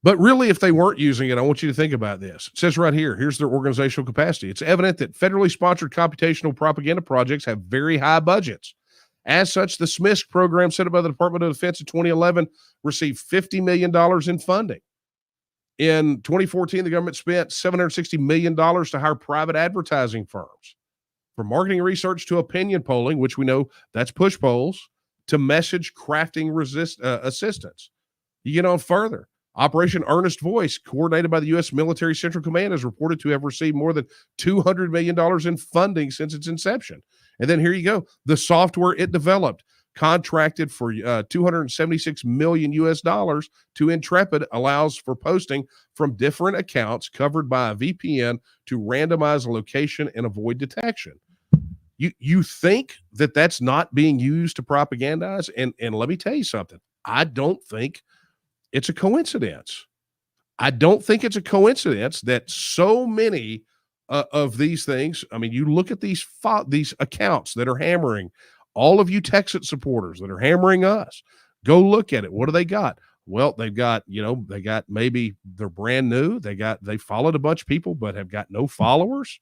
But really, if they weren't using it, I want you to think about this. It says right here, here's their organizational capacity. It's evident that federally sponsored computational propaganda projects have very high budgets. As such, the SMISC program set up by the Department of Defense in 2011 received $50 million in funding. In 2014, the government spent $760 million to hire private advertising firms. From marketing research to opinion polling, which we know that's push polls, to message crafting assistance. You get on further. Operation Earnest Voice, coordinated by the U.S. Military Central Command, is reported to have received more than $200 million in funding since its inception. And then here you go. The software it developed, contracted for $276 million US to Intrepid, allows for posting from different accounts covered by a VPN to randomize location and avoid detection. You think that that's not being used to propagandize? And let me tell you something. I don't think it's a coincidence. I don't think it's a coincidence that so many of these things, I mean, you look at these accounts that are hammering all of you Texas supporters that are hammering us. Go look at it. What do they got? Well, they've got, maybe they're brand new. They followed a bunch of people, but have got no followers,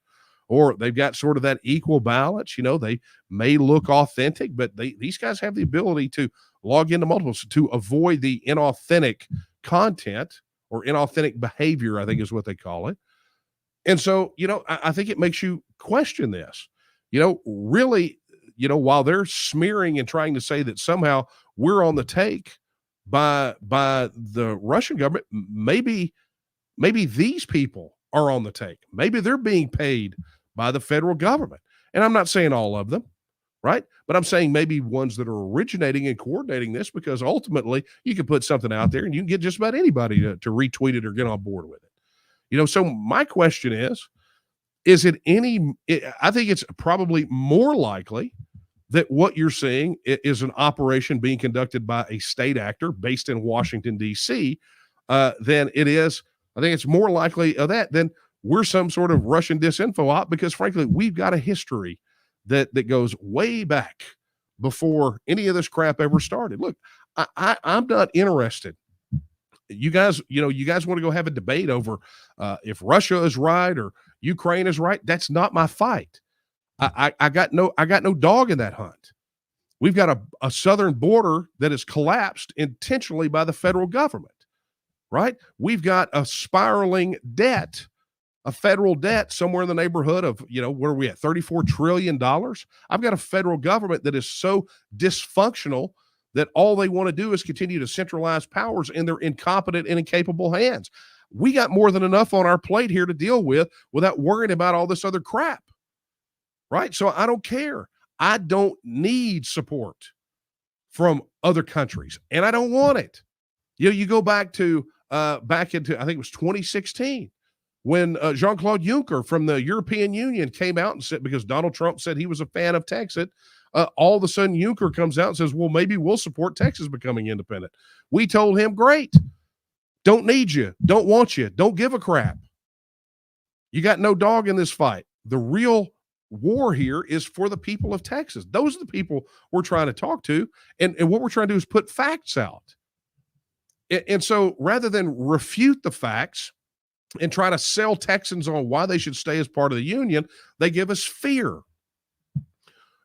or they've got sort of that equal balance. They may look authentic, but these guys have the ability to log into multiples to avoid the inauthentic content or inauthentic behavior, I think is what they call it. And so, I think it makes you question this, really, while they're smearing and trying to say that somehow we're on the take by the Russian government, maybe these people are on the take. Maybe they're being paid by the federal government. And I'm not saying all of them, right? But I'm saying maybe ones that are originating and coordinating this, because ultimately you can put something out there and you can get just about anybody to retweet it or get on board with it. So my question is it I think it's probably more likely that what you're seeing is an operation being conducted by a state actor based in Washington, D.C., than it is. I think it's more likely of that than we're some sort of Russian disinfo op, because frankly, we've got a history that goes way back before any of this crap ever started. Look, I'm not interested. You guys want to go have a debate over if Russia is right or Ukraine is right. That's not my fight. I got no dog in that hunt. We've got a southern border that is collapsed intentionally by the federal government, right? We've got a spiraling debt, a federal debt somewhere in the neighborhood of, where are we at? $34 trillion. I've got a federal government that is so dysfunctional that all they want to do is continue to centralize powers in their incompetent and incapable hands. We got more than enough on our plate here to deal with without worrying about all this other crap, right? So I don't care. I don't need support from other countries, and I don't want it. You go back into, I think it was 2016, when Jean-Claude Juncker from the European Union came out and said, because Donald Trump said he was a fan of Texas, all of a sudden Juncker comes out and says, well, maybe we'll support Texas becoming independent. We told him, great. Don't need you. Don't want you. Don't give a crap. You got no dog in this fight. The real war here is for the people of Texas. Those are the people we're trying to talk to. And what we're trying to do is put facts out. And so rather than refute the facts and try to sell Texans on why they should stay as part of the union, they give us fear.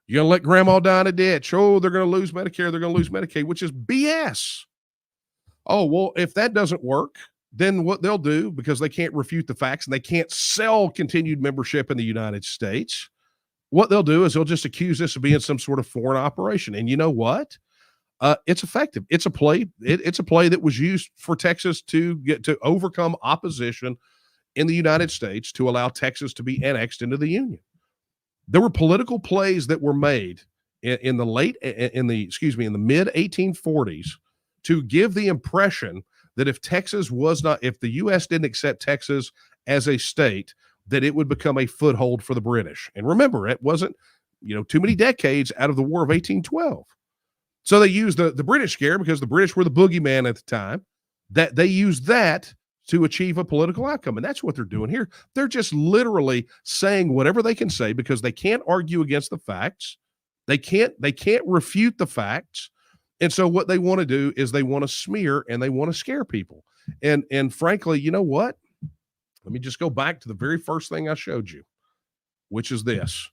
You're going to let grandma die in a ditch. Oh, they're going to lose Medicare. They're going to lose Medicaid, which is BS. Oh, well, if that doesn't work, then what they'll do, because they can't refute the facts and they can't sell continued membership in the United States, what they'll do is they'll just accuse this of being some sort of foreign operation. And you know what? It's effective. It's a play. It's a play that was used for Texas to overcome opposition in the United States to allow Texas to be annexed into the Union. There were political plays that were made in the mid 1840s to give the impression that if the U.S. didn't accept Texas as a state, that it would become a foothold for the British. And remember, it wasn't, too many decades out of the War of 1812. So they used the British scare, because the British were the boogeyman at the time, that they used that to achieve a political outcome. And that's what they're doing here. They're just literally saying whatever they can say because they can't argue against the facts. They can't refute the facts. And so what they want to do is they want to smear and they want to scare people. And frankly, you know what? Let me just go back to the very first thing I showed you, which is this.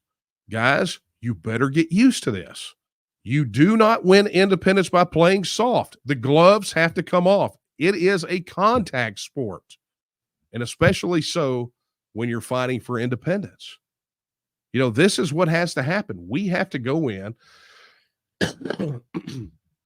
Guys, you better get used to this. You do not win independence by playing soft. The gloves have to come off. It is a contact sport, and especially so when you're fighting for independence. This is what has to happen. We have to go in.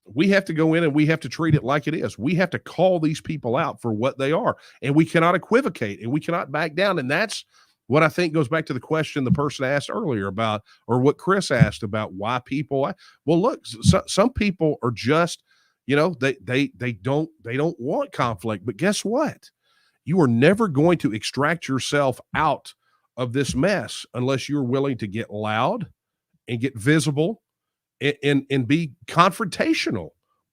We have to go in and we have to treat it like it is. We have to call these people out for what they are, and we cannot equivocate and we cannot back down. And that's what I think goes back to the question the person asked earlier about, or what Chris asked about why people. Well, look, some people are just, they don't want conflict. But guess what? You are never going to extract yourself out of this mess unless you're willing to get loud and get visible and be confrontational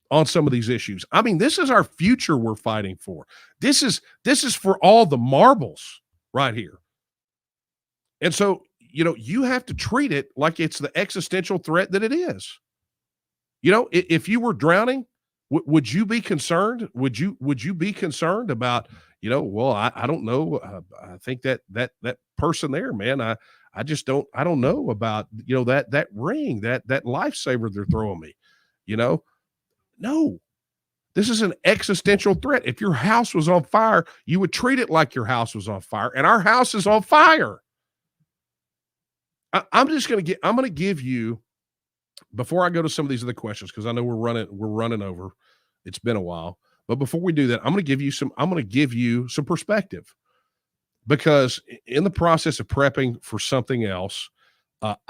on some of these issues. I mean, this is our future we're fighting for. This is for all the marbles right here. And so, you have to treat it like it's the existential threat that it is. If you were drowning, would you be concerned? Would you be concerned about, well, I don't know. I think that person there, man, I don't know about, that ring, that lifesaver they're throwing me, no, this is an existential threat. If your house was on fire, you would treat it like your house was on fire, and our house is on fire. I'm going to give you, before I go to some of these other questions, because I know we're running over. It's been a while, but before we do that, I'm going to give you some perspective, because in the process of prepping for something else,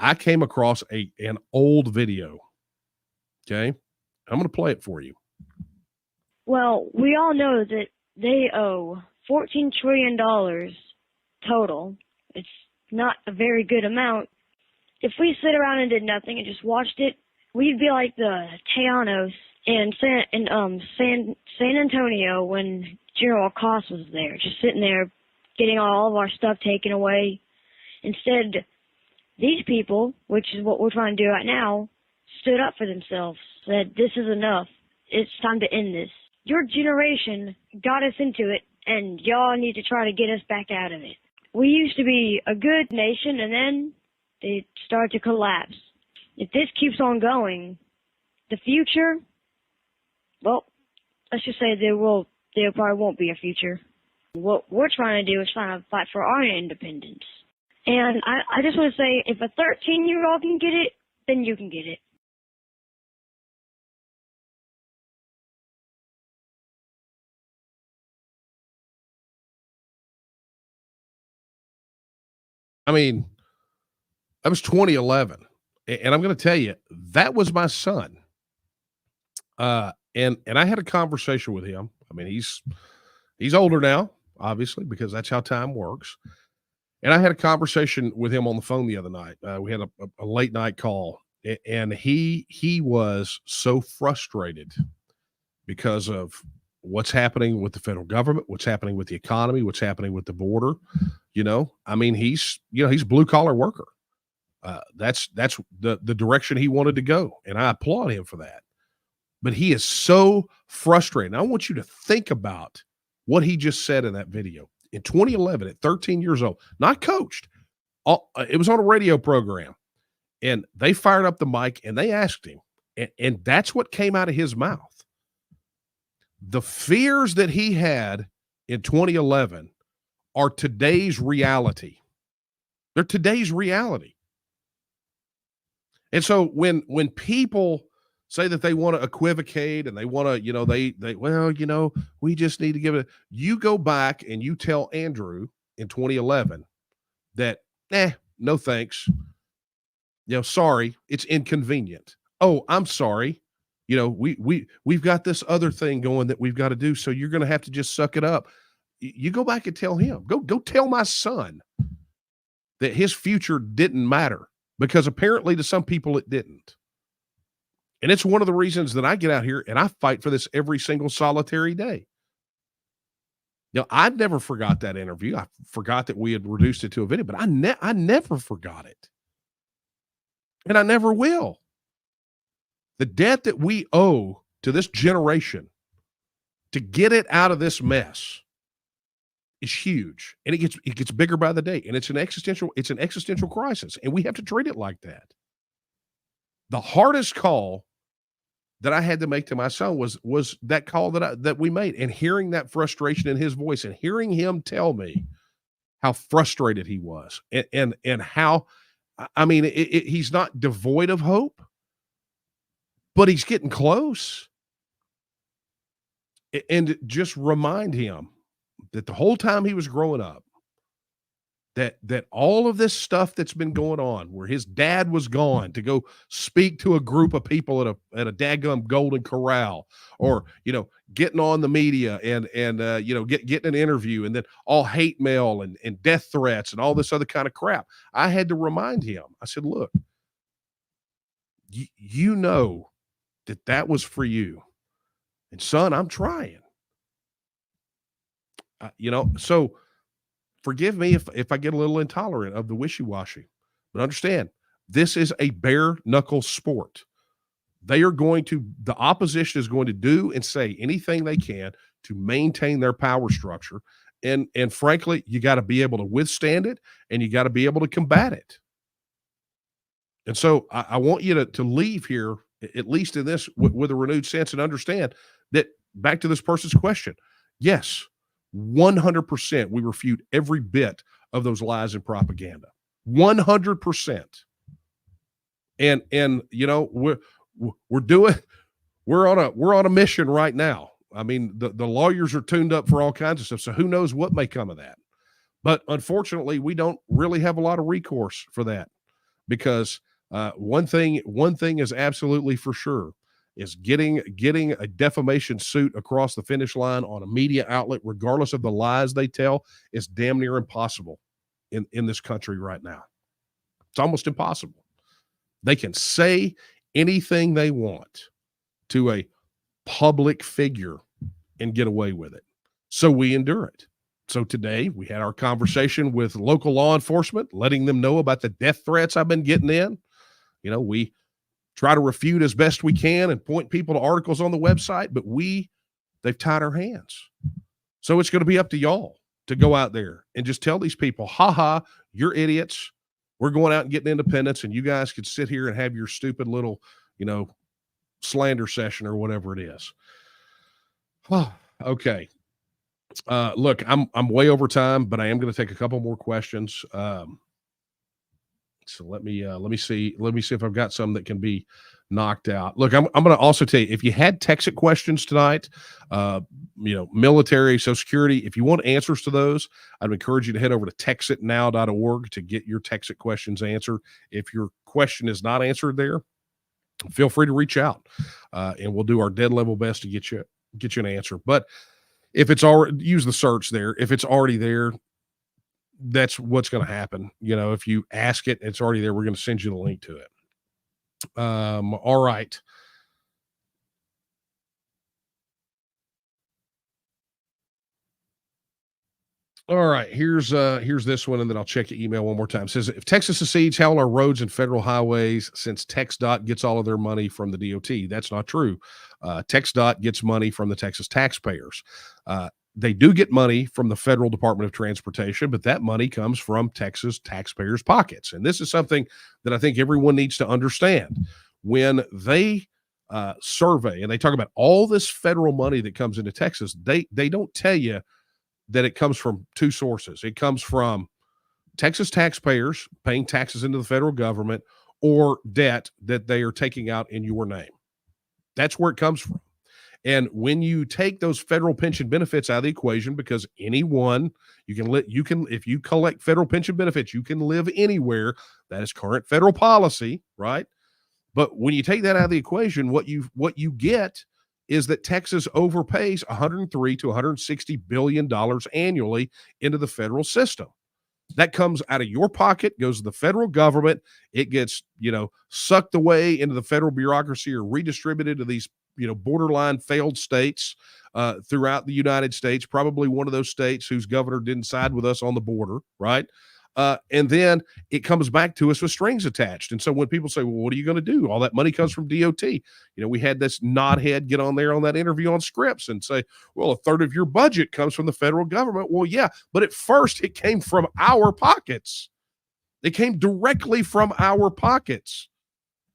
I came across an old video. Okay. I'm going to play it for you. Well, we all know that they owe $14 trillion total. It's not a very good amount. If we sit around and did nothing and just watched it, we'd be like the Tejanos in San Antonio when General Acosta was there, just sitting there getting all of our stuff taken away. Instead, these people, which is what we're trying to do right now, stood up for themselves, said, this is enough. It's time to end this. Your generation got us into it, and y'all need to try to get us back out of it. We used to be a good nation, and then they started to collapse. If this keeps on going, The future, well, let's just say there probably won't be a future. What we're trying to do is trying to fight for our independence. And I just want to say, if a 13-year-old can get it, then you can get it. I mean, that was 2011. And I'm going to tell you, that was my son. And I had a conversation with him. I mean, he's older now, obviously, because that's how time works. And I had a conversation with him on the phone the other night. We had a late night call, and he was so frustrated because of what's happening with the federal government, what's happening with the economy, what's happening with the border. I mean, he's a blue collar worker. That's the direction he wanted to go, and I applaud him for that. But he is so frustrated. And I want you to think about what he just said in that video. In 2011, at 13 years old, not coached, it was on a radio program, and they fired up the mic and they asked him, and that's what came out of his mouth. The fears that he had in 2011 are today's reality. They're today's reality. And so when people say that they want to equivocate and they want to, we just need to give it. You go back and you tell Andrew in 2011 that, no thanks. Sorry, it's inconvenient. Oh, I'm sorry. We've got this other thing going that we've got to do. So you're going to have to just suck it up. You go back and tell him, go tell my son that his future didn't matter, because apparently to some people it didn't. And it's one of the reasons that I get out here and I fight for this every single solitary day. I never forgot that interview. I forgot that we had reduced it to a video, but I never forgot it. And I never will. The debt that we owe to this generation to get it out of this mess is huge. And it gets bigger by the day. And it's an existential crisis. And we have to treat it like that. The hardest call that I had to make to my son was that call that we made, and hearing that frustration in his voice and hearing him tell me how frustrated he was and how, I mean, he's not devoid of hope, but he's getting close. And just remind him that the whole time he was growing up, that all of this stuff that's been going on, where his dad was gone to go speak to a group of people at a daggum Golden Corral, or getting on the media and getting an interview, and then all hate mail and death threats and all this other kind of crap. I had to remind him. I said, look, you know that was for you, and son, I'm trying. So forgive me if I get a little intolerant of the wishy-washy, but understand, this is a bare knuckle sport. The opposition is going to do and say anything they can to maintain their power structure. And frankly, you got to be able to withstand it, and you got to be able to combat it. And so I want you to leave here, at least in this, with a renewed sense, and understand that, back to this person's question, yes, 100%, we refute every bit of those lies and propaganda. 100%. And we're on a mission right now. I mean, the lawyers are tuned up for all kinds of stuff, so who knows what may come of that. But unfortunately, we don't really have a lot of recourse for that, because one thing is absolutely for sure, is getting a defamation suit across the finish line on a media outlet, regardless of the lies they tell, is damn near impossible in this country right now. It's almost impossible. They can say anything they want to a public figure and get away with it. So we endure it. So today we had our conversation with local law enforcement, letting them know about the death threats I've been getting in. We try to refute as best we can and point people to articles on the website, but they've tied our hands. So it's going to be up to y'all to go out there and just tell these people, you're idiots. We're going out and getting independence, and you guys could sit here and have your stupid little, slander session or whatever it is. Oh, okay. Look, I'm way over time, but I am going to take a couple more questions. So let me see if I've got some that can be knocked out. Look, I'm going to also tell you, if you had Texas questions tonight, military, Social Security, if you want answers to those, I'd encourage you to head over to texitnow.org to get your Texas questions answered. If your question is not answered there, feel free to reach out, and we'll do our dead level best to get you an answer. But if it's already, use the search there. If it's already there, that's what's going to happen. If you ask it, it's already there. We're going to send you the link to it. All right. All right. Here's this one, and then I'll check your email one more time. It says, if Texas secedes, how will our roads and federal highways, since TxDOT gets all of their money from the DOT? That's not true. TxDOT gets money from the Texas taxpayers. They do get money from the Federal Department of Transportation, but that money comes from Texas taxpayers' pockets. And this is something that I think everyone needs to understand. When they survey and they talk about all this federal money that comes into Texas, they don't tell you that it comes from two sources. It comes from Texas taxpayers paying taxes into the federal government, or debt that they are taking out in your name. That's where it comes from. And when you take those federal pension benefits out of the equation, because anyone, if you collect federal pension benefits, you can live anywhere. That is current federal policy, right? But when you take that out of the equation, what you get is that Texas overpays $103 to $160 billion annually into the federal system. That comes out of your pocket, goes to the federal government. It gets, sucked away into the federal bureaucracy or redistributed to these, borderline failed states throughout the United States, probably one of those states whose governor didn't side with us on the border, right? And then it comes back to us with strings attached. And so when people say, well, what are you going to do? All that money comes from DOT. We had this knothead get on there on that interview on Scripps and say, well, a third of your budget comes from the federal government. Well, yeah, but at first it came from our pockets. It came directly from our pockets.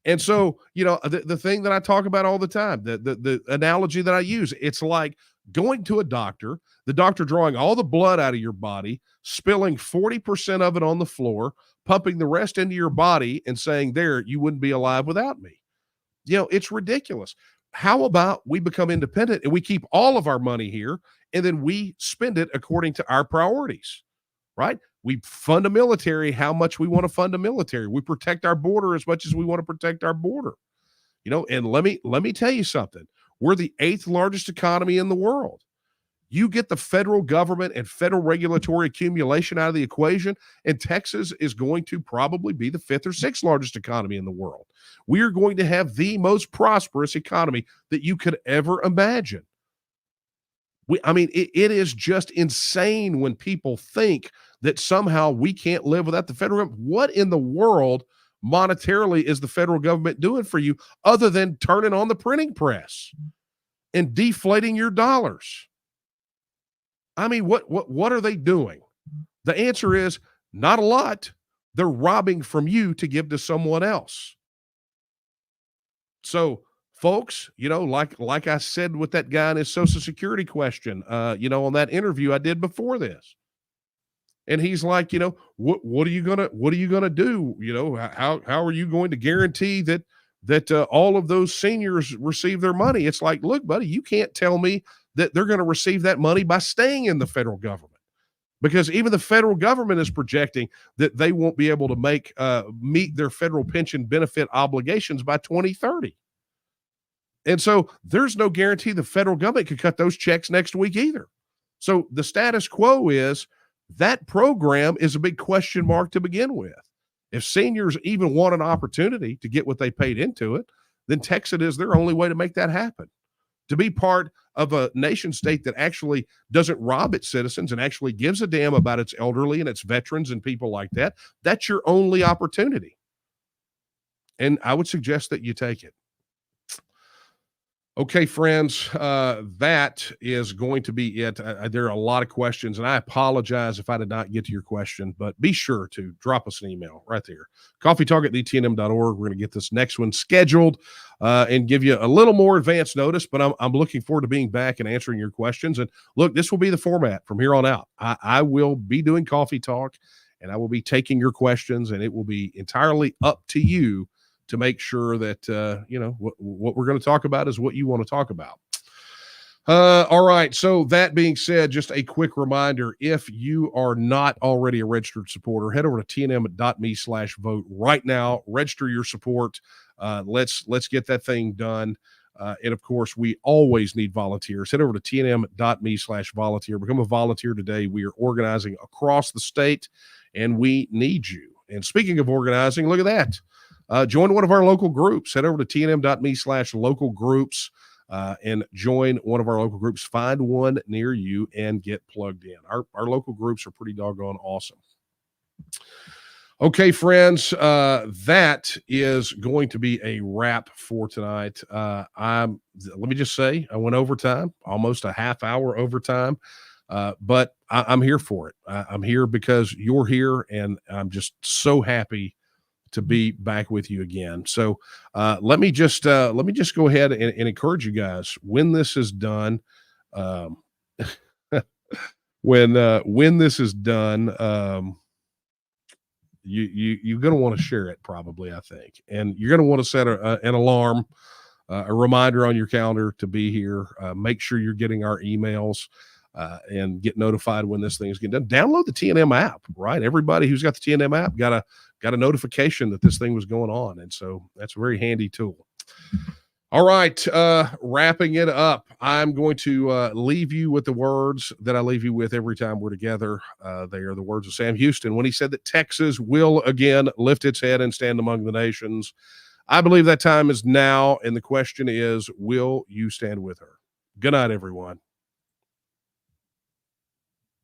And so, the thing that I talk about all the time, the analogy that I use, it's like going to a doctor, the doctor drawing all the blood out of your body, spilling 40% of it on the floor, pumping the rest into your body and saying, there, you wouldn't be alive without me. It's ridiculous. How about we become independent and we keep all of our money here and then we spend it according to our priorities, right? We fund a military how much we want to fund a military. We protect our border as much as we want to protect our border. And let me tell you something. We're the 8th largest economy in the world. You get the federal government and federal regulatory accumulation out of the equation, and Texas is going to probably be the 5th or 6th largest economy in the world. We are going to have the most prosperous economy that you could ever imagine. It is just insane when people think that somehow we can't live without the federal government. What in the world monetarily is the federal government doing for you other than turning on the printing press and deflating your dollars? What are they doing? The answer is not a lot. They're robbing from you to give to someone else. So, folks, like I said with that guy in his Social Security question, on that interview I did before this, and he's like, what are you gonna do? How are you going to guarantee that all of those seniors receive their money? It's like, look, buddy, you can't tell me that they're going to receive that money by staying in the federal government, because even the federal government is projecting that they won't be able to meet their federal pension benefit obligations by 2030. And so there's no guarantee the federal government could cut those checks next week either. So the status quo is that program is a big question mark to begin with. If seniors even want an opportunity to get what they paid into it, then Texas is their only way to make that happen. To be part of a nation state that actually doesn't rob its citizens and actually gives a damn about its elderly and its veterans and people like that, that's your only opportunity. And I would suggest that you take it. Okay, friends, that is going to be it. There are a lot of questions, and I apologize if I did not get to your question, but be sure to drop us an email right there. coffeetalk@dtnm.org. We're going to get this next one scheduled and give you a little more advance notice, but I'm looking forward to being back and answering your questions. And look, this will be the format from here on out. I will be doing Coffee Talk, and I will be taking your questions, and it will be entirely up to you to make sure that, what we're going to talk about is what you want to talk about. All right. So that being said, just a quick reminder, if you are not already a registered supporter, head over to tnm.me/vote right now, register your support. Let's get that thing done. And of course, we always need volunteers. Head over to tnm.me/volunteer. Become a volunteer today. We are organizing across the state, and we need you. And speaking of organizing, look at that. Join one of our local groups. Head over to tnm.me/local groups and join one of our local groups. Find one near you and get plugged in. Our local groups are pretty doggone awesome. Okay, friends, that is going to be a wrap for tonight. Let me just say, I went overtime, almost a half hour overtime, but I'm here for it. I'm here because you're here, and I'm just so happy to be back with you again. So let me just go ahead and encourage you guys, when this is done, when this is done, you're going to want to share it, probably, I think, and you're going to want to set an alarm, a reminder on your calendar to be here. Make sure you're getting our emails and get notified when this thing is getting done. Download the TNM app, right? Everybody who's got the TNM app got a notification that this thing was going on. And so that's a very handy tool. All right. Wrapping it up, I'm going to leave you with the words that I leave you with every time we're together. They are the words of Sam Houston when he said that Texas will again lift its head and stand among the nations. I believe that time is now. And the question is, will you stand with her? Good night, everyone.